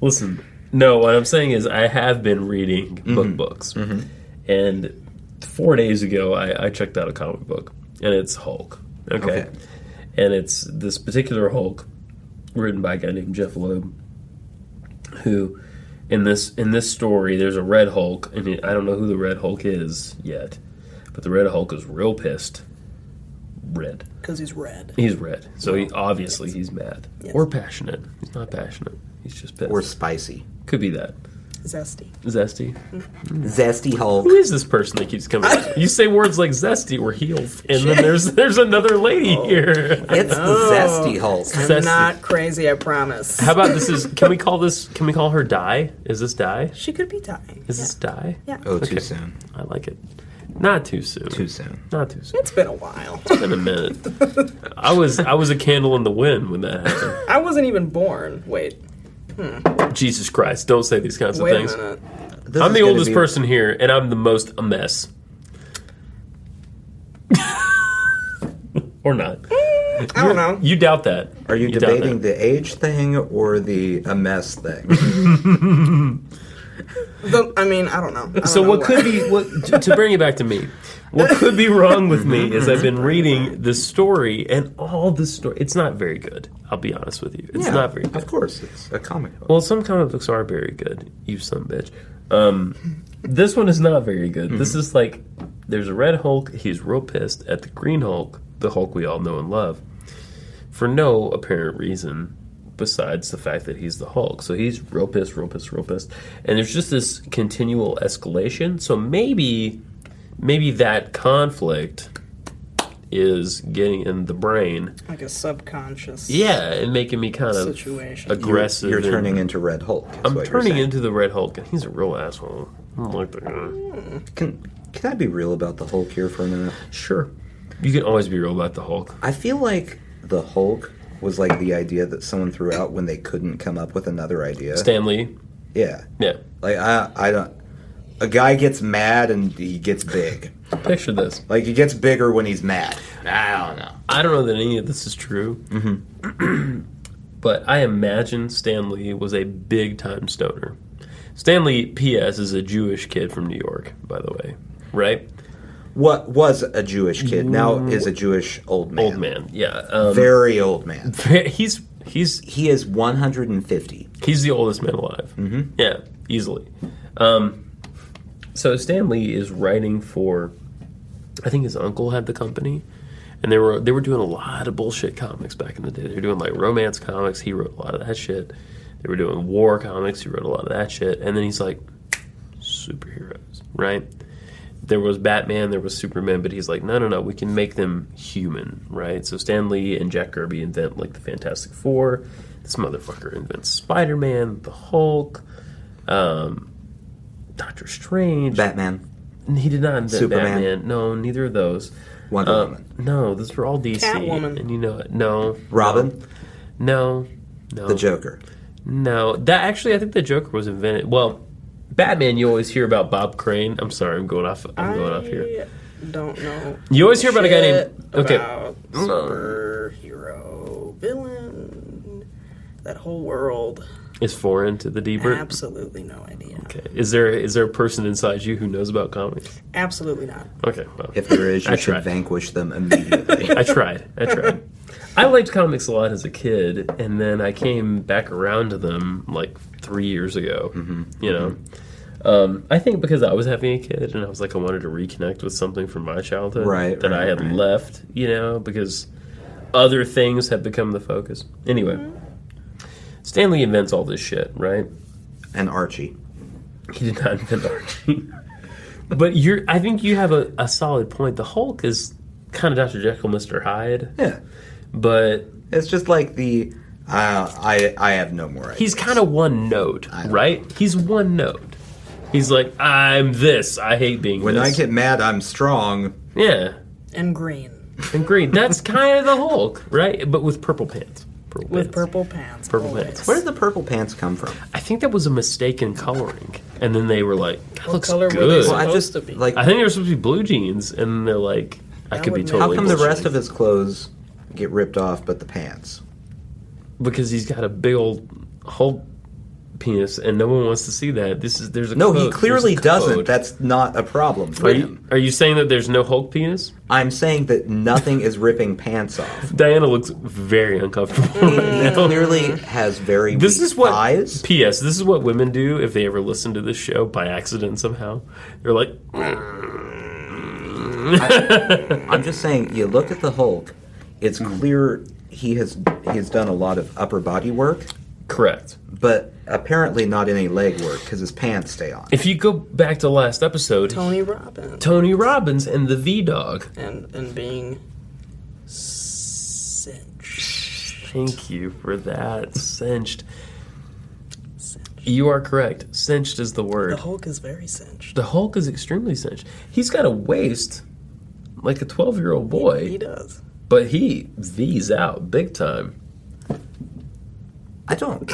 Listen. No, what I'm saying is I have been reading books. Mm-hmm. And 4 days ago, I checked out a comic book, and it's Hulk. Okay. And it's this particular Hulk, written by a guy named Jeff, who, in this story, there's a red Hulk, and I don't know who the red Hulk is yet, but the red Hulk is real pissed. Red. Because he's red. He's red. So obviously he's mad. Yes. Or passionate. He's not passionate. He's just pissed. Or spicy. Could be that. Zesty. Zesty. Zesty Hulk. Who is this person that keeps coming up? You say words like zesty or healed, and then there's another lady here. It's the Zesty Hulk. I'm Zesty. not crazy, I promise. How about can we call her Di? Is this Di? She could be dying. Is this Di? Yeah. Oh, too Okay. soon. I like it. Not too soon. Too soon. Not too soon. It's been a while. It's been a minute. I was a candle in the wind when that happened. I wasn't even born. Wait. Jesus Christ! Don't say these kinds of Wait things. a minute. This I'm is the gonna oldest be- person here, and I'm the most a mess. Or not. I don't know. You doubt that. Are you doubt debating that. the age thing or the a mess thing? I mean, I don't know. So what could be to bring it back to me? What could be wrong with me is I've been reading this story, and all this story. It's not very good. I'll be honest with you. It's not very good. Of course, it's a comic book. Well, some comic books are very good. You son of a bitch. This one is not very good. This is like, there's a red Hulk. He's real pissed at the green Hulk, the Hulk we all know and love, for no apparent reason besides the fact that he's the Hulk. So he's real pissed. And there's just this continual escalation. So maybe that conflict is getting in the brain. Like a subconscious. Yeah, and making me kind of Situation. aggressive. You're and- turning into Red Hulk. is I'm what you're turning saying. into the Red Hulk, and he's a real asshole. I don't like that guy. Can I be real about the Hulk here for a minute? Sure. You can always be real about the Hulk. I feel like the Hulk was like the idea that someone threw out when they couldn't come up with another idea. Stan Lee. Yeah. Yeah. Like I don't. A guy gets mad and he gets big. Picture this. Like he gets bigger when he's mad. I don't know. I don't know that any of this is true. Mm-hmm. But I imagine Stan Lee was a big-time stoner. Stan Lee, P.S., is a Jewish kid from New York, by the way. Right? What was a Jewish kid now is a Jewish old man. Old man. Yeah. Very old man. He's He is 150. He's the oldest man alive. Mm-hmm. Yeah, easily. So Stan Lee is writing for, I think his uncle had the company, and they were doing a lot of bullshit comics back in the day. They were doing like romance comics. He wrote a lot of that shit. They were doing war comics. He wrote a lot of that shit. And then he's like, superheroes, right? There was Batman, there was Superman, but he's like, no, we can make them human, right? So Stan Lee and Jack Kirby invent like the Fantastic Four. This motherfucker invents Spider-Man, the Hulk, Doctor Strange. Batman. He did not invent Superman. Batman. No, neither of those. Wonder Woman. No, those were all DC. Catwoman. And you know it. No. Robin. No. The Joker. No. That actually, I think the Joker was invented. Well, Batman, you always hear about Bob Crane. I'm sorry, I'm going off here. Don't know. You always hear about a guy named about superhero villain. That whole world. Is foreign to the Deebert. Absolutely no idea. Okay. Is there a person inside you who knows about comics? Absolutely not. Okay. Well, If there is, you I should tried. vanquish them immediately. I tried. I liked comics a lot as a kid, and then I came back around to them like 3 years ago. You know, I think because I was having a kid and I was like, I wanted to reconnect with something from my childhood that I had left, because other things have become the focus. Anyway, Stanley invents all this shit, right? And Archie. He did not invent Archie. But I think you have a solid point. The Hulk is kind of Dr. Jekyll, Mr. Hyde. Yeah. But it's just like I have no more ideas. He's kind of one note, right? He's one note. He's like, I'm this. I hate being when this. I get mad, I'm strong. Yeah. And green. And green. That's kind of the Hulk, right? But with purple pants. Purple pants. Purple pants. Where did the purple pants come from? I think that was a mistake in coloring. And then they were like, that looks color good. were they Well, supposed to be? I think they were supposed to be blue jeans. And they're like, I could be would make- totally How come the bullshit. rest of his clothes get ripped off, but the pants? Because he's got a big old Hulk penis, and no one wants to see that. There's a No, code. he clearly There's a code. doesn't. That's not a problem for Are him. you saying that there's no Hulk penis? I'm saying that nothing is ripping pants off. Diana looks very uncomfortable. He clearly has very This weak is what. thighs. P.S. This is what women do if they ever listen to this show by accident somehow. They're like, I'm just saying, you look at the Hulk, it's clear he's done a lot of upper body work, correct. but apparently not any leg work because his pants stay on. If you go back to last episode, Tony Robbins. Tony Robbins and the V-Dog. And being cinched. Thank you for that. Cinched. You are correct. Cinched is the word. The Hulk is very cinched. The Hulk is extremely cinched. He's got a waist like a 12-year-old boy. He does. But he V's out big time. I don't.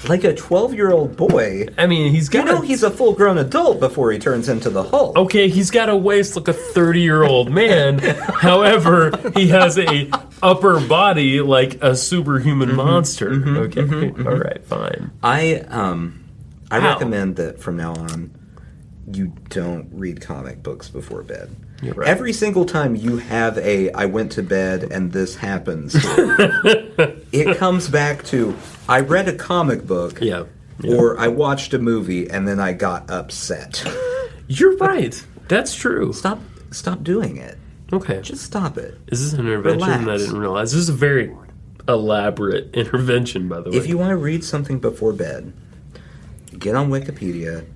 Like a 12-year-old boy. I mean, he's got He's a full-grown adult before he turns into the Hulk. okay, he's got a waist like a 30-year-old man. However, he has a upper body like a superhuman monster. Okay, all right, fine. I How? recommend that from now on, you don't read comic books before bed. You're right. Every single time you have I went to bed and this happens, it comes back to, I read a comic book, Yeah. or I watched a movie and then I got upset. You're right. That's true. Stop doing it. Okay. Just stop it. Is this an intervention that I Relax. didn't realize? This is a very elaborate intervention, by the way. If you want to read something before bed, get on Wikipedia,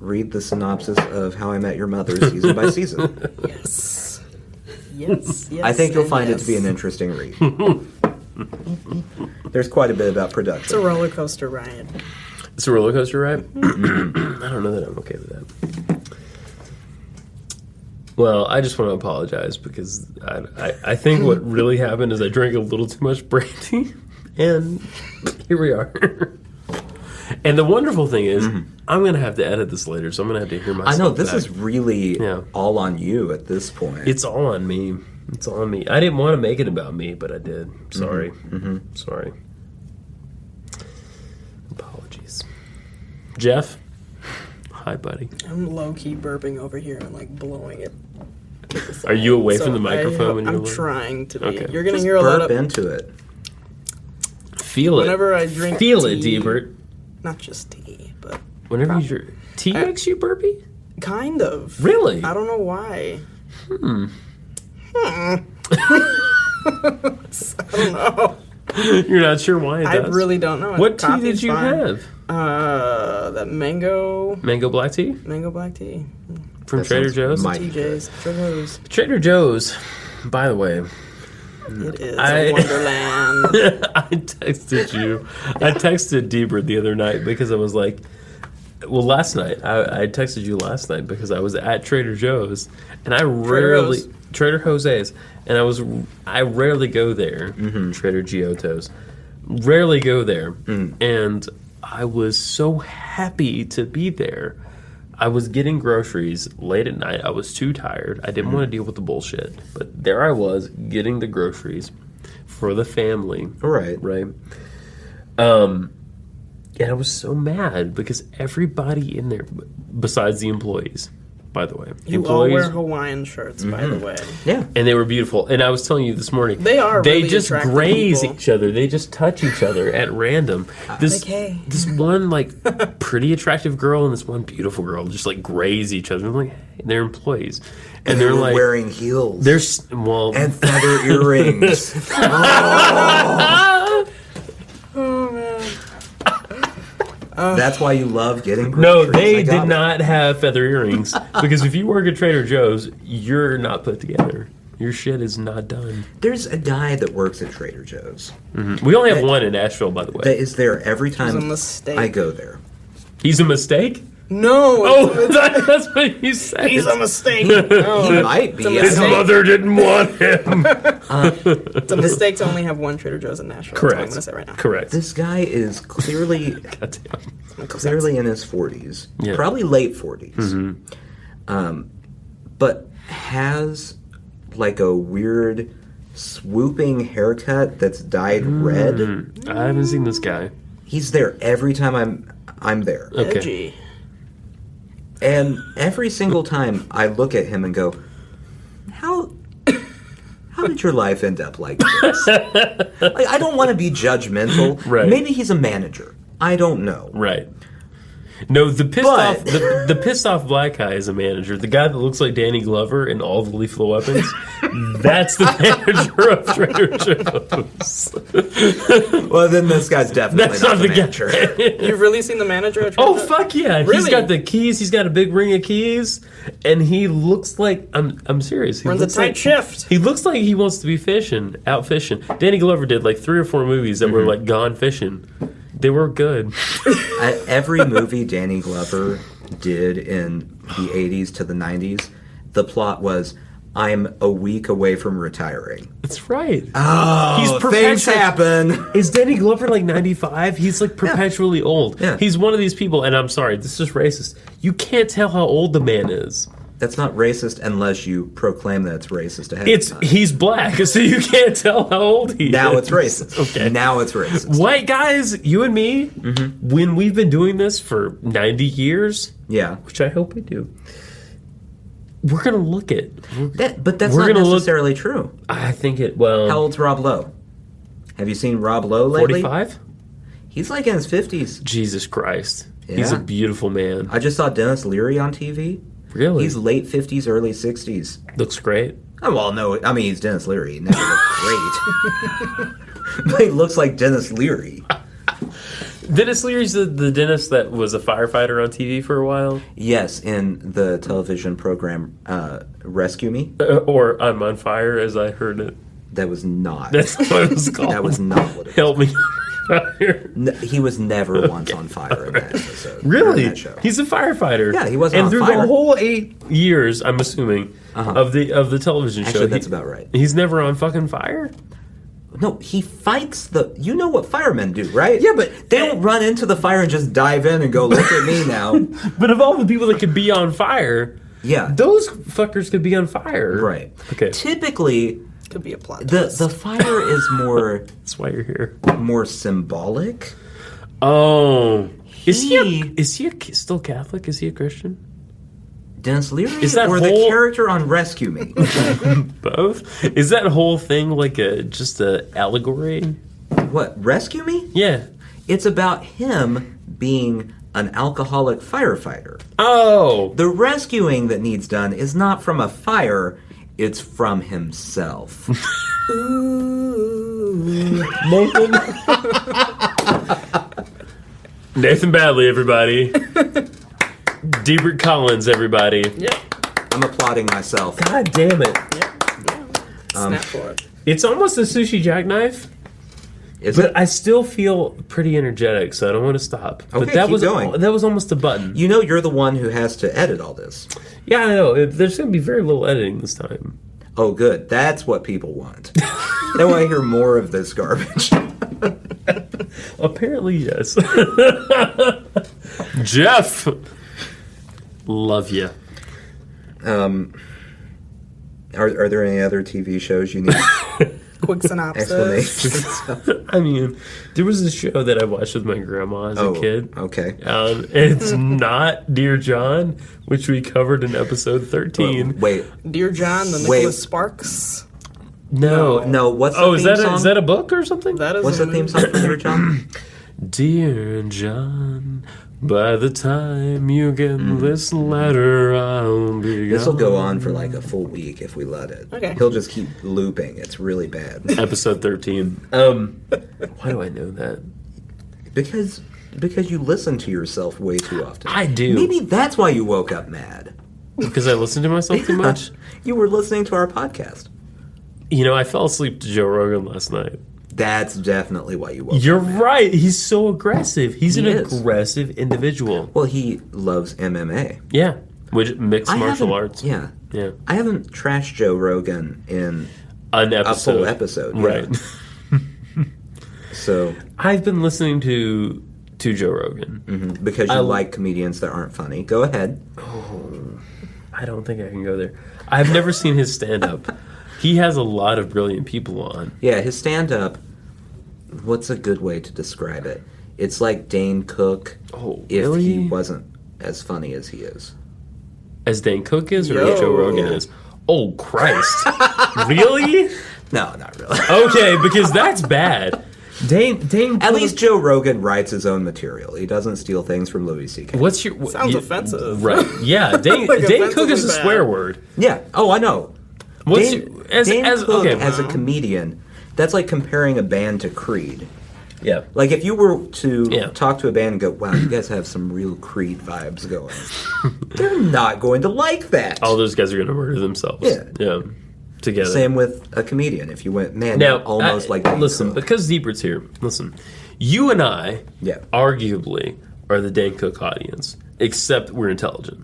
read the synopsis of How I Met Your Mother season by season. Yes. Yes. I think you'll and find it yes. to be an interesting read. There's quite a bit about It's a production. roller coaster ride. It's a roller coaster ride? I don't know that I'm okay with that. Well, I just want to apologize because I think what really happened is I drank a little too much brandy, and here we are. And the wonderful thing is, I'm going to have to edit this later, so I'm going to have to hear myself I know, this back. is really Yeah. all on you at this point. It's all on me. It's all on me. I didn't want to make it about me, but I did. Sorry. Sorry. Apologies. Jeff? Hi, buddy. I'm low-key burping over here and like blowing it. Are you away So from the microphone when you're I'm trying to be. Okay. You're gonna Just hear a lot burp of into it. Feel it. whenever I drink Feel tea, it, Deebert. Not just tea, but Whenever you drink. Tea makes you burpy? kind of. Really? I don't know why. I don't know. You're not sure why it I does? really don't know. What tea Coffee's did you fine. have? That mango Mango black tea? black tea. From That Trader sounds Joe's? mighty TJ's. Trader's. Trader Joe's, by the way, It is I- a wonderland. I texted you. I texted Deebert the other night because I was like, well, last night. I texted you last night because I was at Trader Joe's and I rarely Joe's. Trader Jose's and I rarely go there. Trader Giotto's. Rarely go there. And I was so happy to be there. I was getting groceries late at night. I was too tired. I didn't want to deal with the bullshit. But there I was getting the groceries for the family. Right. Right. And I was so mad because everybody in there, besides the employees, by the way. You all wear Hawaiian shirts, by the way. Yeah. And they were beautiful. And I was telling you this morning, They are they really just attractive graze people. each other. They just touch each other at random. This one like pretty attractive girl and this one beautiful girl just like graze each other. I'm like, hey, they're employees, and they're like wearing heels. They're and feather earrings. Oh, man. That's why you love getting No, groceries. they I got did it. not have feather earrings because if you work at Trader Joe's, you're not put together. Your shit is not done. There's a guy that works at Trader Joe's. We only have one in Nashville, by the way. That is there every time a mistake. I go there. He's a mistake? No. Oh, that's what you said. He's a mistake. He might be. His His mother didn't want him. It's a mistake to only have one Trader Joe's in Nashville. Correct. That's what I'm going to say right now. Correct. This guy is clearly Goddamn. in his 40s, Yeah. probably late 40s, but has like a weird swooping haircut that's dyed red. I haven't seen this guy. He's there every time I'm there, Okay. Edgy. and every single time I look at him and go, how did your life end up like this? Like, I don't want to be judgmental. Right. Maybe he's a manager. I don't know. Right. No, the pissed But- off the pissed off black guy is a manager. The guy that looks like Danny Glover in all the Lethal Weapons. That's the manager of Trader Joe's. Well, then this guy's definitely That's not not the the manager. You've really seen the manager at Trader Oh Joe's? fuck yeah! He's Really? got the keys. He's got a big ring of keys, and he looks like I'm serious. He Runs a looks tight like, shift. He looks like he wants to be out fishing. Danny Glover did like 3 or 4 movies that were like gone fishing. They were good. Every movie Danny Glover did in the 80s to the 90s, the plot was, I'm a week away from retiring. That's right. Oh, He's things perpetual- happen. Is Danny Glover like 95? He's like perpetually old. Yeah. He's one of these people, and I'm sorry, this is racist. You can't tell how old the man is. That's not racist unless you proclaim that it's racist ahead of time. He's black, so you can't tell how old he is. Now it's racist. Okay. Now it's racist. White guys, you and me, when we've been doing this for 90 years, Yeah. which I hope we do, we're going to look at. But that's We're not gonna look- necessarily true. I think it, well, How old's Rob Lowe? Have you seen Rob Lowe lately? 45? He's like in his 50s. Jesus Christ. He's Yeah. a beautiful man. I just saw Dennis Leary on TV. Really? He's late 50s, early 60s. Looks great. Oh, well, no, I mean, he's Dennis Leary. He never looked great. But he looks like Dennis Leary. Dennis Leary's the dentist that was a firefighter on TV for a while. Yes, in the television program Rescue Me. Or I'm on fire, as I heard it. That was not. That's what it was called. That was not what it was. Help me. Fire. He was never once on fire in that episode. or in Really? that show. He's a firefighter. Yeah, he wasn't And on through fire. the whole 8 years, I'm assuming, of the television Actually, show. that's about right. He's never on fucking fire? No, he fights the. You know what firemen do, right? Yeah, but- they don't run into the fire and just dive in and go, "Look at me now." But of all the people that could be on fire, Yeah, those fuckers could be on fire. right. Okay. Typically, Could be a plot the twist. fire is That's why you're here. more symbolic. Oh. Is He- he still Catholic? Is he a Christian? Dennis Leary Is that or the whole- character on Rescue Me? Both? Is that whole thing like just a allegory? What, Rescue Me? Yeah. It's about him being an alcoholic firefighter. Oh. The rescuing that needs done is not from a fire, it's from himself. Nathan. Nathan Badley, everybody. Deebert Collins, everybody. Yep. I'm applauding myself. God damn it. Snap for it. It's almost a sushi jackknife, Is but it? I still feel pretty energetic, so I don't want to stop. But Okay, that keep was going. that was almost a button. You know you're the one who has to edit all this. Yeah, I know. There's going to be very little editing this time. Oh, good. That's what people want. They want to hear more of this garbage. Apparently, yes. Jeff, love you. Are there any other TV shows you need Quick synopsis. Explanation. I mean, there was a show that I watched with my grandma as a kid. Okay. It's not Dear John, which we covered in episode 13. Wait. Dear John, the Nicholas Sparks. No. No, what's the Oh, theme song? is that a book or something? That is What's a the theme movie. song for Dear John? Dear John, by the time you get this letter, I'll be This will go gone. on for like a full week if we let it. Okay. He'll just keep looping. It's really bad. Episode 13. Why do I know that? Because you listen to yourself way too often. I do. Maybe that's why you woke up mad. Because I listen to myself too much? You were listening to our podcast. You know, I fell asleep to Joe Rogan last night. That's definitely why you woke You're up mad. right. He's so aggressive. He's an He is. aggressive individual. Well, he loves MMA. Yeah. Which mixed martial haven't- arts. Yeah. Yeah. I haven't trashed Joe Rogan in An a episode. full episode. yeah. Right. So, I've been listening to Joe Rogan. because you I- like comedians that aren't funny, go ahead. I don't think I can go there. I've never seen his stand-up. He has a lot of brilliant people on. Yeah, his stand-up, what's a good way to describe it? It's like Dane Cook Oh, if really? he wasn't as funny as he is. As Dane Cook is or Yo. as Joe Rogan is? Oh, Christ. Really? No, not really. Okay, because that's bad. Dane At Cook- least Joe Rogan writes his own material. He doesn't steal things from Louis C.K. What's your... Sounds offensive. Right. Yeah, Dane, Like Dane Cook is a offensively bad. swear word. Yeah. Oh, I know. What's Dane, your... As, Dane as, Cook okay. as a comedian, that's like comparing a band to Creed. Yeah. Like if you were to Yeah. talk to a band and go, wow, you guys have some real Creed vibes going. They're not going to like that. All those guys are going to murder themselves. Yeah. Yeah. Together. Same with a comedian. If you went, man, Now, you're almost like Dane listen, Cook. because Deebert's here, listen. You and I, Yeah. arguably, are the Dane Cook audience, except we're intelligent.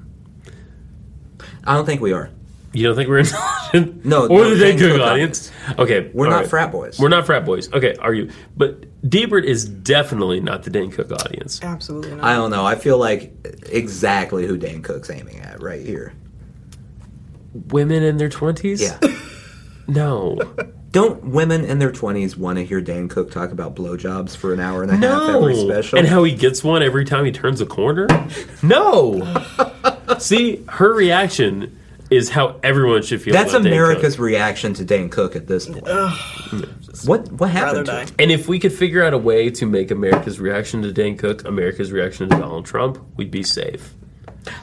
I don't think we are. You don't think we're intelligent? No, Or no, the Dane Dane Cook Cook audience? Okay. We're all not right. frat boys. We're not frat boys. Okay, are you? But Deebert is definitely not the Dane Cook audience. Absolutely not. I don't know. I feel like exactly who Dane Cook's aiming at right here. Women in their 20s? Yeah. No. Don't women in their 20s want to hear Dane Cook talk about blowjobs for an hour and a half No. every special? And how he gets one every time he turns a corner? No. See, her reaction is how everyone should feel That's about Dane America's Cook. reaction to Dane Cook at this point. What Rather happened to die. him? And if we could figure out a way to make America's reaction to Dane Cook America's reaction to Donald Trump, we'd be safe.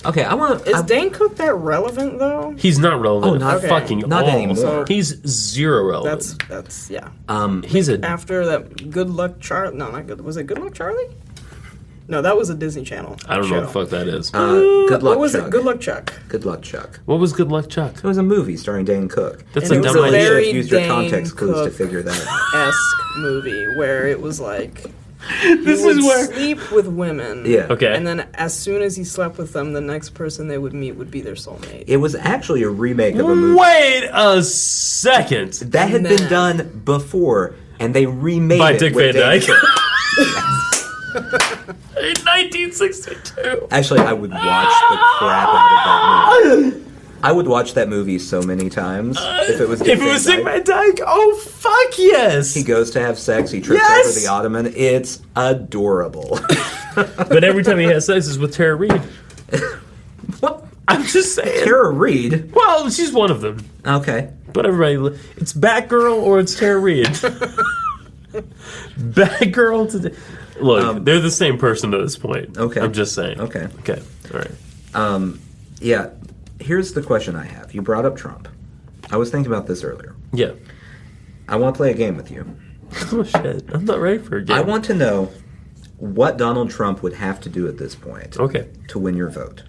Okay, I want to. Is Dane Cook that relevant though? He's not relevant. Oh, not- at fucking not all. anymore. He's zero relevant. That's yeah. He's a After that, Good Luck Charlie. No, not good. Was it Good Luck Charlie? No, that was a Disney Channel. I don't know show. what the fuck that is. Good luck, What was Chuck. it? Good Luck Chuck. Good luck, Chuck. What was Good Luck Chuck? It was a movie starring Dane Cook. That's And a it was dumb a idea. You should very have used your Dane context clues to Cook figure that out. esque movie where it was like This he would is where. sleep with women. Yeah. Okay. And then as soon as he slept with them, the next person they would meet would be their soulmate. It was actually a remake of a movie Wait a second. that had been done before, and they remade By it Dick with Van Dane Dyke. Cook. In 1962. Actually, I would watch the crap out of that movie. I would watch that movie so many times if it was Dick If it was Van Dick Dyke. Van Dyke, oh fuck yes. He goes to have sex. He trips Yes! over the ottoman. It's adorable. But every time he has sex is with Tara Reid. What? I'm just saying. Tara Reid? Well, she's one of them. Okay. But everybody, it's Batgirl or it's Tara Reid. Batgirl to look, they're the same person at this point. Okay. I'm just saying. Okay. Okay. All right. Yeah. Here's the question I have. You brought up Trump. I was thinking about this earlier. Yeah. I want to play a game with you. Oh shit! I'm not ready for a game. I want to know what Donald Trump would have to do at this point Okay. to win your vote.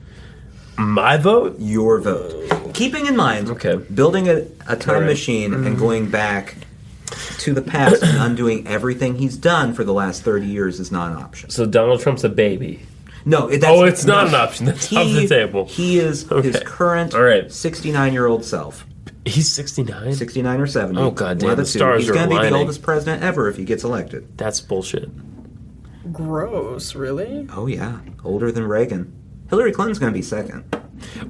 My vote. Your vote. Keeping in mind, Okay. building a time Alright. machine and going back to the past and undoing everything he's done for the last 30 years is not an option. So Donald Trump's a baby. No, that's, Oh, it's not no. an option. That's off the table. He is his Okay. current Alright. 69-year-old self. He's 69. 69 or 70. Oh, God one damn, of the two. stars He's are going to be the aligning. oldest president ever if he gets elected. That's bullshit. Gross, really? Oh, yeah. Older than Reagan. Hillary Clinton's going to be second.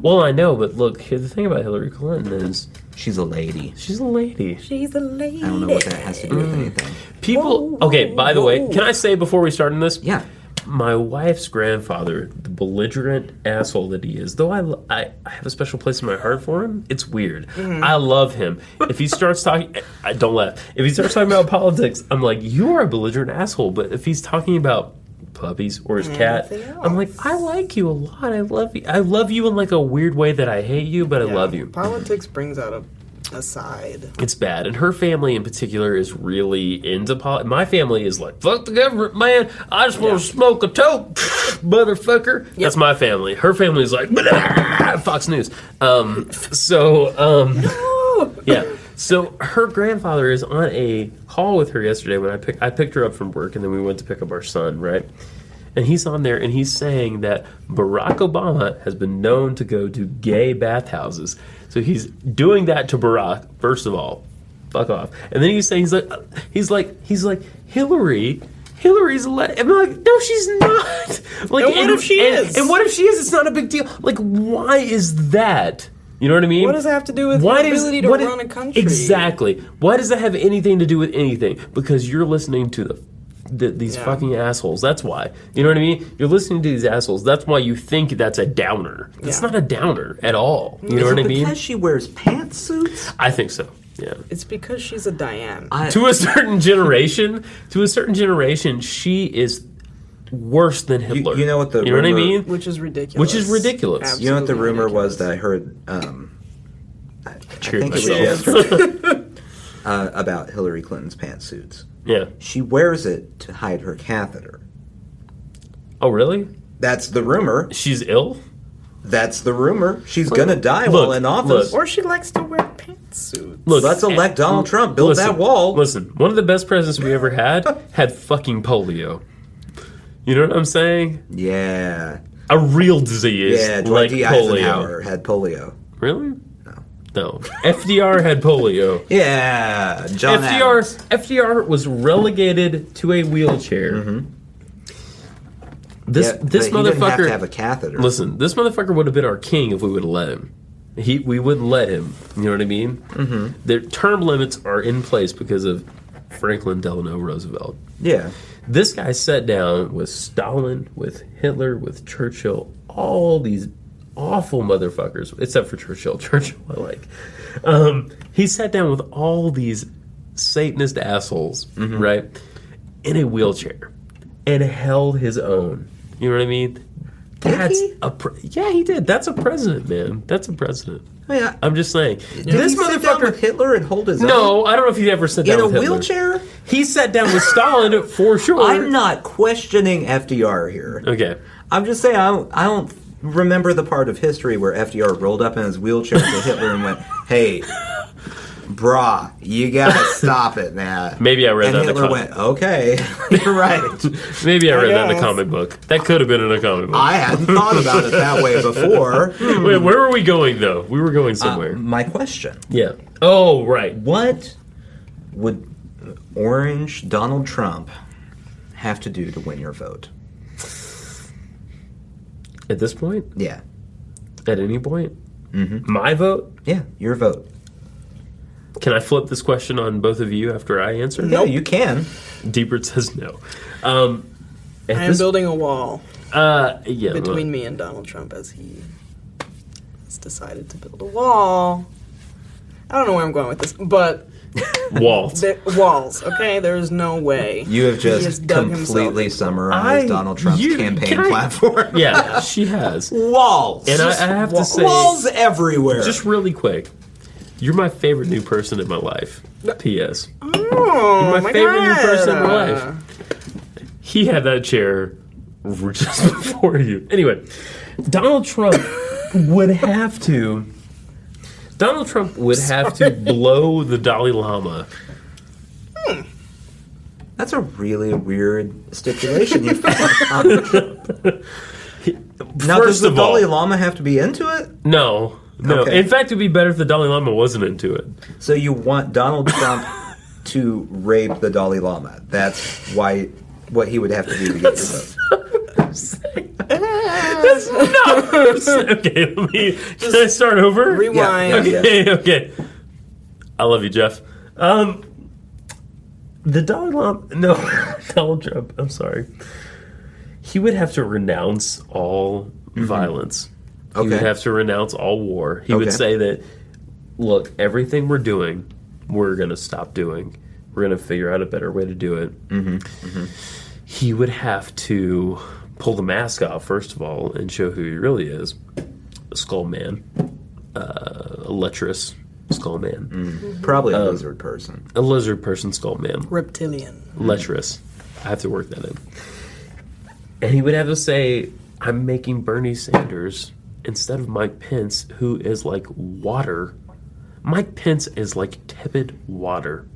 Well, I know, but look, here the thing about Hillary Clinton is She's a lady. She's a lady. She's a lady. I don't know what that has to do with anything. People. Okay. By the way, can I say before we start on this? Yeah. My wife's grandfather, the belligerent asshole that he is, though I have a special place in my heart for him, it's weird. I love him. If he starts talking, I don't laugh. If he starts talking about politics, I'm like, you are a belligerent asshole. But if he's talking about puppies or his cat, I'm like, I like you a lot. I love you. I love you in like a weird way that I hate you, but I love you. Politics brings out a side. It's bad. And her family in particular is really into politics. My family is like, fuck the government, man. I just want to smoke a toke, motherfucker. Yep. That's my family. Her family is like, Fox News. Yeah. So her grandfather is on a call with her yesterday when I picked her up from work, and then we went to pick up our son, right? And he's on there, and he's saying that Barack Obama has been known to go to gay bathhouses. So he's doing that to Barack, first of all. Fuck off. And then he's saying, he's like, Hillary's a I'm like, no, she's not. Like, and what if she is? And what if she is? It's not a big deal. Like, why is that? You know what I mean? What does that have to do with the ability to run a country? Exactly. Why does that have anything to do with anything? Because you're listening to these fucking assholes. That's why. You know what I mean? You're listening to these assholes. That's why you think that's a downer. It's not a downer at all. You know what I mean? Because she wears pantsuits? I think so. Yeah. It's because she's a Diane. To a certain generation, she is worse than Hitler. You know what the you know what I mean? Which is ridiculous. Absolutely. You know what the rumor was that I heard? I think it was myself. yesterday about Hillary Clinton's pantsuits. Yeah. She wears it to hide her catheter. Oh, really? That's the rumor. She's ill? That's the rumor. She's gonna die while in office. Or she likes to wear pantsuits. Look, let's elect Donald Trump. Build that wall. Listen, one of the best presidents we ever had fucking polio. You know what I'm saying? Yeah. A real disease. Yeah, Dwight like D. Eisenhower had polio. Really? No. FDR had polio. Yeah. John FDR was relegated to a wheelchair. Mm-hmm. This but motherfucker he didn't have to have a catheter. Listen, this motherfucker would have been our king if we would have let him. We wouldn't let him. You know what I mean? Mm-hmm. The term limits are in place because of Franklin Delano Roosevelt. Yeah. This guy sat down with Stalin, with Hitler, with Churchill, all these awful motherfuckers, except for Churchill. Churchill I like. He sat down with all these Satanist assholes, right, in a wheelchair, and held his own. You know what I mean? That's yeah, he did. That's a president, man. That's a president. Oh, yeah. I'm just saying. Did this he sit down with Hitler and hold his own? No, I don't know if he ever sat down with Hitler. In a wheelchair? He sat down with Stalin for sure. I'm not questioning FDR here. Okay. I'm just saying I don't remember the part of history where FDR rolled up in his wheelchair to Hitler and went, "Hey, brah, you gotta stop it, man." Maybe I read that in the Hitler went, "Okay, you're right." Maybe I read that in a comic book. That could have been in a comic book. I hadn't thought about it that way before. Wait, where were we going, though? We were going somewhere. My question. Yeah. Oh, right. What would orange Donald Trump have to do to win your vote? At this point? Yeah. At any point? Mm-hmm. My vote? Yeah, your vote. Can I flip this question on both of you after I answer? No, you can. Deebert says no. I am building a wall between between me and Donald Trump as he has decided to build a wall. I don't know where I'm going with this, but... Walls. Walls, okay? There is no way. You have just completely summarized Donald Trump's campaign platform. Yeah, she has. Walls. And I have to say... Walls everywhere. Just really quick. You're my favorite new person in my life. P.S. Oh, You're my favorite God. new person in my life. He had that chair just before you. Anyway, Donald Trump would have to... Donald Trump would have to blow the Dalai Lama. That's a really weird stipulation you've got. Now, does the Dalai Lama have to be into it? No. Okay. In fact, it would be better if the Dalai Lama wasn't into it. So you want Donald Trump to rape the Dalai Lama. That's what he would have to do to get your vote. That's not what I'm saying. Okay, can I start over? Rewind. Okay. I love you, Jeff. The Dalai Lama, no, Donald Trump, I'm sorry. He would have to renounce all violence. He would have to renounce all war. He would say that, look, everything we're doing, we're going to stop doing. We're going to figure out a better way to do it. He would have to pull the mask off, first of all, and show who he really is. A skull man. A lecherous skull man. Probably a lizard person. A lizard person skull man. Reptilian. Lecherous. I have to work that in. And he would have to say, I'm making Bernie Sanders instead of Mike Pence, who is like water. Mike Pence is like tepid water.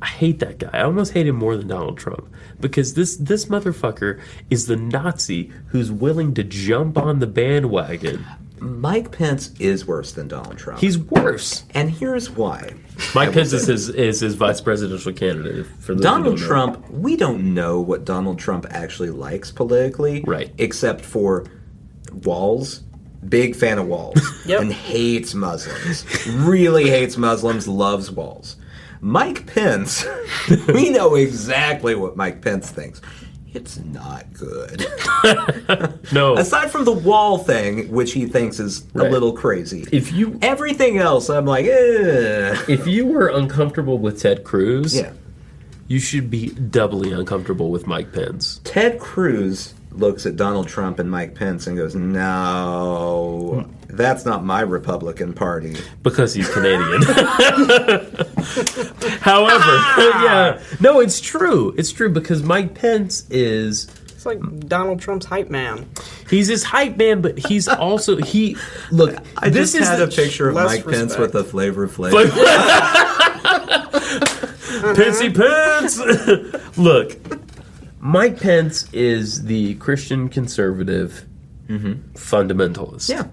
I hate that guy. I almost hate him more than Donald Trump. Because this motherfucker is the Nazi who's willing to jump on the bandwagon. Mike Pence is worse than Donald Trump. He's worse. And here's why. Mike Pence is his vice presidential candidate. For those Donald who don't Trump, we don't know what Donald Trump actually likes politically. Right. Except for walls. Big fan of walls. And hates Muslims. Really hates Muslims, loves walls. Mike Pence, we know exactly what Mike Pence thinks. It's not good. No. Aside from the wall thing, which he thinks is a little crazy. Everything else, I'm like, If you were uncomfortable with Ted Cruz, you should be doubly uncomfortable with Mike Pence. Ted Cruz looks at Donald Trump and Mike Pence and goes, no, that's not my Republican Party. Because he's Canadian. However, no, it's true. It's true because Mike Pence is... It's like Donald Trump's hype man. He's his hype man, but he's also... Look, I this just had is a picture of Mike Pence with a Flavor Flav. Pencey Pence! Look, Mike Pence is the Christian conservative fundamentalist. Yeah.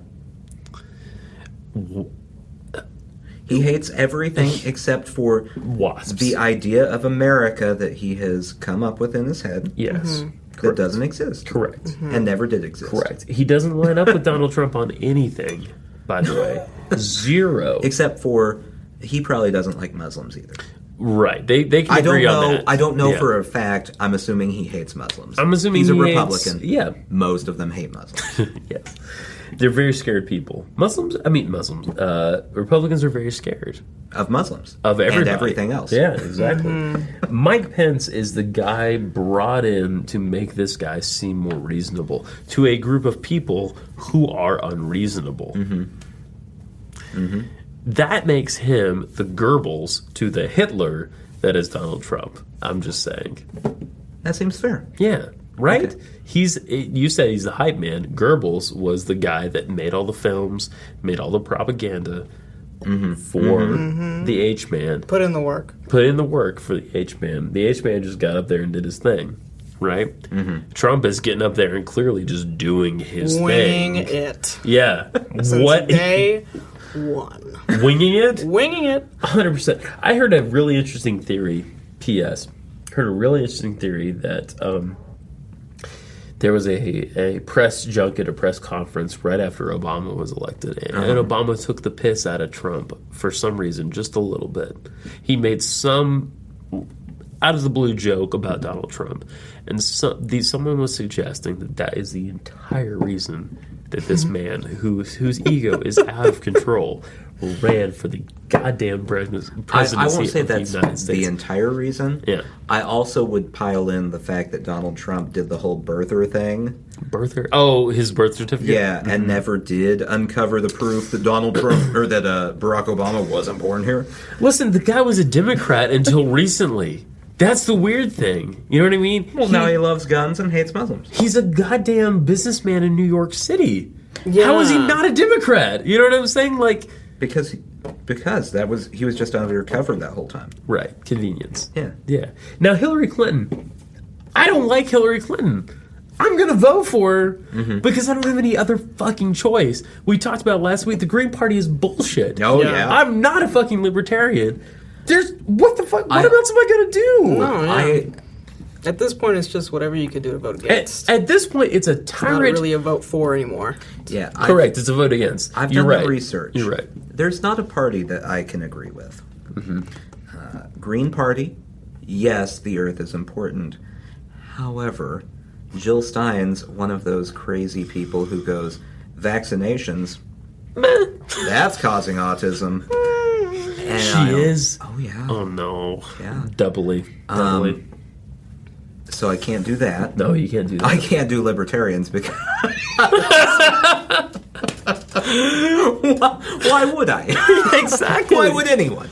He hates everything except for wasps. The idea of America that he has come up with in his head. Yes. That doesn't exist. Correct. And never did exist. Correct. He doesn't line up with Donald Trump on anything, by the way. Zero. Except for he probably doesn't like Muslims either. Right. They can agree on that. I don't know for a fact. I'm assuming he hates Muslims. I'm assuming he's a he Republican. Hates, Most of them hate Muslims. Yes. They're very scared people. Muslims. Republicans are very scared. Of Muslims. Of everybody. And everything else. Yeah, exactly. Mike Pence is the guy brought in to make this guy seem more reasonable to a group of people who are unreasonable. That makes him the Goebbels to the Hitler that is Donald Trump. I'm just saying. That seems fair. Yeah. Right? Okay. You said he's the hype man. Goebbels was the guy that made all the films, made all the propaganda for the H-Man. Put in the work. Put in the work for the H-Man. The H-Man just got up there and did his thing. Right? Trump is getting up there and clearly just doing his Wing thing. it. Yeah. Since day one. Winging it? Winging it. 100%. I heard a really interesting theory. P.S. Heard a really interesting theory that there was a press junket, a press conference right after Obama was elected, and Obama took the piss out of Trump for some reason, just a little bit. He made some out of the blue joke about Donald Trump, and someone was suggesting that is the entire reason that this man, whose ego is out of control, ran for the goddamn presidency I won't say of the that's United States. the entire reason. Yeah. I also would pile in the fact that Donald Trump did the whole birther thing. Birther? Oh, his birth certificate? Yeah, and never did uncover the proof that Donald Trump or that Barack Obama wasn't born here. Listen, the guy was a Democrat until recently. That's the weird thing. You know what I mean? Well, now he loves guns and hates Muslims. He's a goddamn businessman in New York City. Yeah. How is he not a Democrat? You know what I'm saying? Like, Because he was just undercover that whole time. right, convenience. Yeah. Yeah. Now, Hillary Clinton. I don't like Hillary Clinton. I'm going to vote for her because I don't have any other fucking choice. We talked about last week, the Green Party is bullshit. Oh, yeah. I'm not a fucking libertarian. What the fuck? What else am I going to do? Oh, yeah. At this point, it's just whatever you could do to vote against. At this point, it's a It's not tyrant. really a vote for anymore. Yeah, Correct. It's a vote against. I've You're done right. the research. You're right. There's not a party that I can agree with. Green Party, yes, the Earth is important. However, Jill Stein's one of those crazy people who goes, vaccinations, that's causing autism. And She is. Oh, yeah. Oh no. Yeah. Doubly. So I can't do that. No, you can't do that. I can't do libertarians because... Why would I? Exactly. Why would anyone?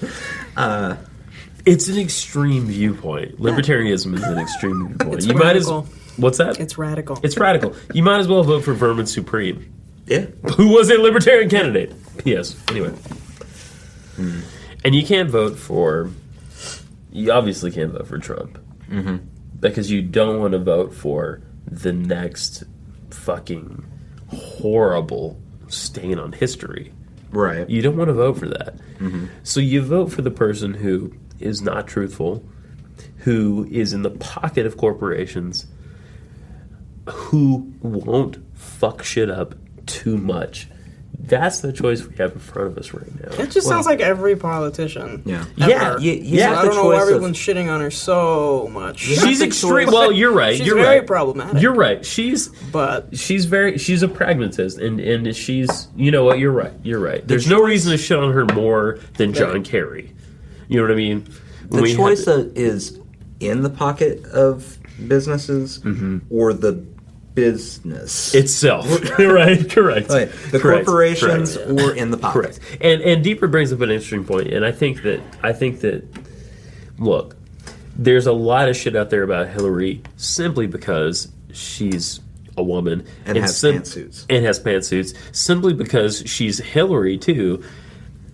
It's an extreme viewpoint. Libertarianism is an extreme viewpoint. It's you might as radical. what's that? It's radical. It's radical. You might as well vote for Vermin Supreme, Yeah. who was a libertarian candidate. P.S. Anyway, and you can't vote for. You obviously can't vote for Trump because you don't want to vote for the next fucking horrible stain on history. Right. You don't want to vote for that. So you vote for the person who is not truthful, who is in the pocket of corporations, who won't fuck shit up too much. That's the choice we have in front of us right now. It just sounds like every politician. Yeah. Yeah, Ever. yeah. I don't know why everyone's shitting on her so much. She's extreme. Well, you're right. She's you're very right. problematic. You're right. She's a pragmatist, and she's. You know what? You're right. You're right. There's no reason to shit on her more than John Kerry. You know what I mean? The choice is in the pocket of businesses or the business itself. Right? Correct. Right. The Correct. corporations Correct. or in the pocket. Correct. And Deeper brings up an interesting point, and I think that look, there's a lot of shit out there about Hillary simply because she's a woman And has pantsuits. And has pantsuits simply because she's Hillary too.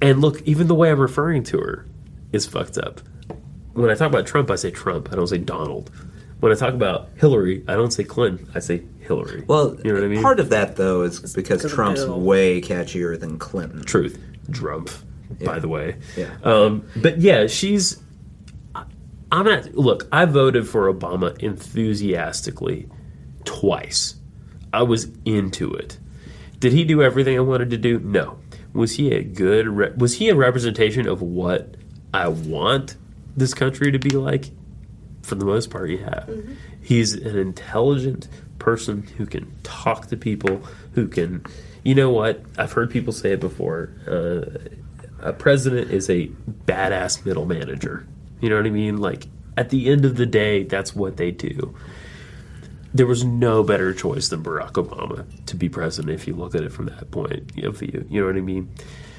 And look, even the way I'm referring to her is fucked up. When I talk about Trump, I say Trump. I don't say Donald. When I talk about Hillary, I don't say Clinton. I say Hillary. Well, you know what I mean? part of that, though, is because of Trump's Bill. way catchier than Clinton. Truth. Trump, by the way. Yeah. But yeah, she's... I'm not... Look, I voted for Obama enthusiastically twice. I was into it. Did he do everything I wanted to do? No. Was he a good... was he a representation of what I want this country to be like? For the most part, yeah. He's an intelligent person who can talk to people, who can... You know what? I've heard people say it before. A president is a badass middle manager. You know what I mean? Like, at the end of the day, that's what they do. There was no better choice than Barack Obama to be president if you look at it from that point of view. You know what I mean?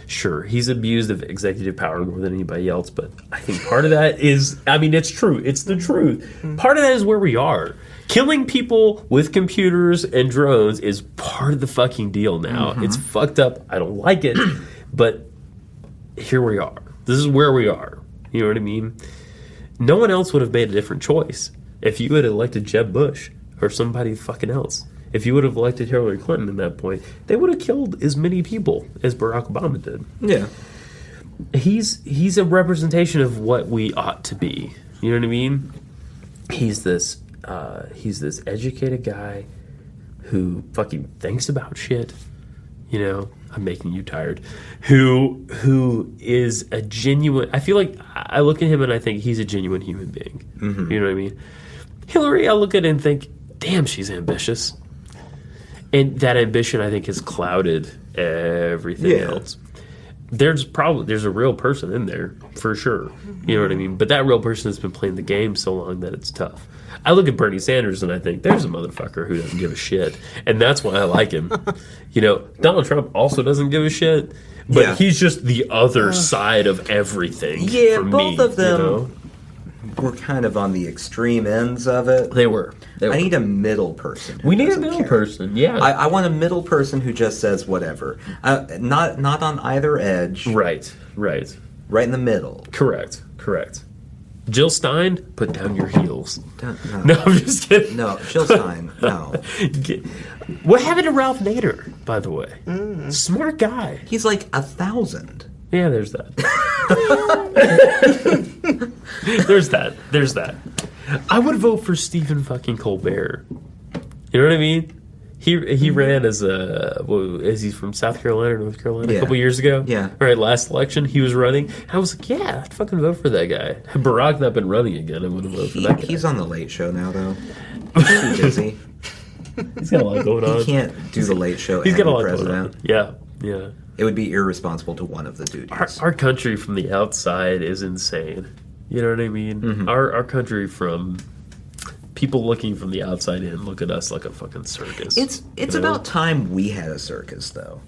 Sure, he's abused of executive power more than anybody else, but I think part of that is, I mean, it's true. It's the truth. Part of that is where we are. Killing people with computers and drones is part of the fucking deal now. It's fucked up. I don't like it, but here we are. This is where we are. You know what I mean? No one else would have made a different choice if you had elected Jeb Bush or somebody fucking else. If you would have elected Hillary Clinton at that point, they would have killed as many people as Barack Obama did. Yeah. He's a representation of what we ought to be. You know what I mean? He's this educated guy who fucking thinks about shit. You know, I'm making you tired. Who is a genuine... I feel like I look at him and I think he's a genuine human being. You know what I mean? Hillary, I look at it and think, damn, she's ambitious. And that ambition, I think, has clouded everything else. There's a real person in there, for sure. You know what I mean? But that real person has been playing the game so long that it's tough. I look at Bernie Sanders and I think, there's a motherfucker who doesn't give a shit. And that's why I like him. You know, Donald Trump also doesn't give a shit. But he's just the other side of everything for both me, of them you know? were kind of on the extreme ends of it. They were. I need a middle person. We need a middle person, yeah. I want a middle person who just says whatever. Not on either edge. Right. Right in the middle. Correct. Jill Stein, put down your heels. No, No, I'm just kidding. No, Jill Stein, no. What happened to Ralph Nader, by the way? Smart guy. He's like 1,000. Yeah, there's that. There's that. I would vote for Stephen fucking Colbert. You know what I mean? He ran as is he from South Carolina or North Carolina a couple years ago? Yeah. Right, last election he was running. I was like, yeah, I'd fucking vote for that guy. Had Barack not been running again, I would have voted for that guy. He's on the Late Show now, though. He's too busy. He's got a lot going on. He can't do the Late Show He's and got a be lot president. going on. Yeah. It would be irresponsible to one of the duties. Our country from the outside is insane. You know what I mean? Mm-hmm. Our country from people looking from the outside in look at us like a fucking circus. It's about time we had a circus, though.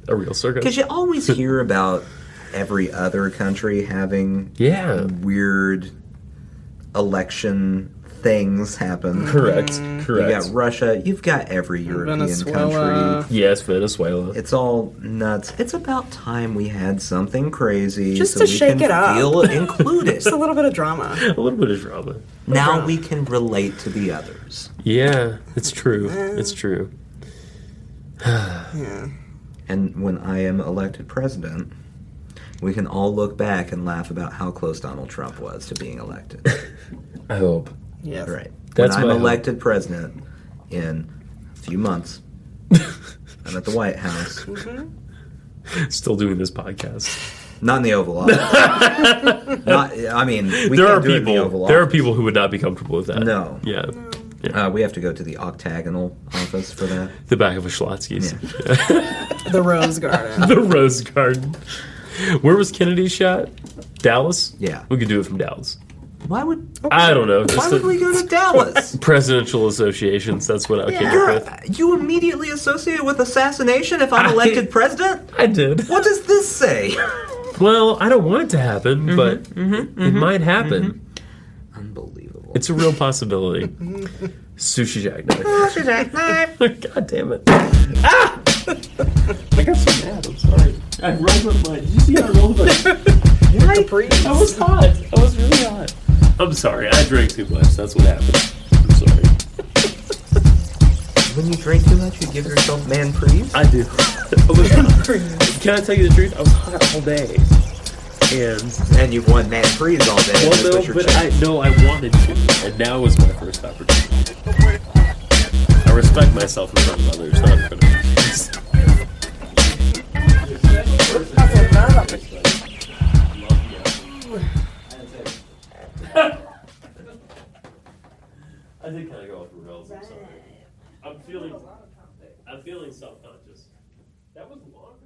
A real circus. Because you always hear about every other country having weird election things happen. Correct. You got Russia. You've got every European Venezuela. country. Yes, Venezuela. It's all nuts. It's about time we had something crazy Just so to we shake can it up. feel included. Just a little bit of drama. A little bit of drama. Now we can relate to the others. Yeah, it's true. It's true. Yeah. And when I am elected president, we can all look back and laugh about how close Donald Trump was to being elected. I hope. Yeah. Right. That's when I'm my hope. elected president in a few months, I'm at the White House. Still doing this podcast. Not in the Oval Office. I mean, we There can't are do it in the Oval people. There are Office. people who would not be comfortable with that. No. Yeah. We have to go to the octagonal office for that. The back of a Schlotsky's. The Rose Garden. The Rose Garden. Where was Kennedy shot? Dallas? Yeah. We could do it from Dallas. Why would I don't know. Why Just would we go to Dallas? presidential associations. That's what I came up with. You immediately associate it with assassination if I'm elected president? I did. What does this say? Well, I don't want it to happen, but it might happen. Unbelievable. It's a real possibility. Sushi jackknife. Sushi jackknife. God damn it. Ah! I got so mad. I'm sorry. I rolled up my... Did you see how I rolled my... Capris. I was hot. I was really hot. I'm sorry. I drank too much. That's what happened. I'm sorry. When you drink too much, you give yourself man prees? I do. I was hot. Can I tell you the truth? I was hot all day. And you've won man prees all day. Well, That's no, what you're but saying. I wanted to, and now is my first opportunity. I respect myself in front of others, not in front of others. I did kind of go off the rails. I'm sorry. I'm feeling self-conscious. That was longer.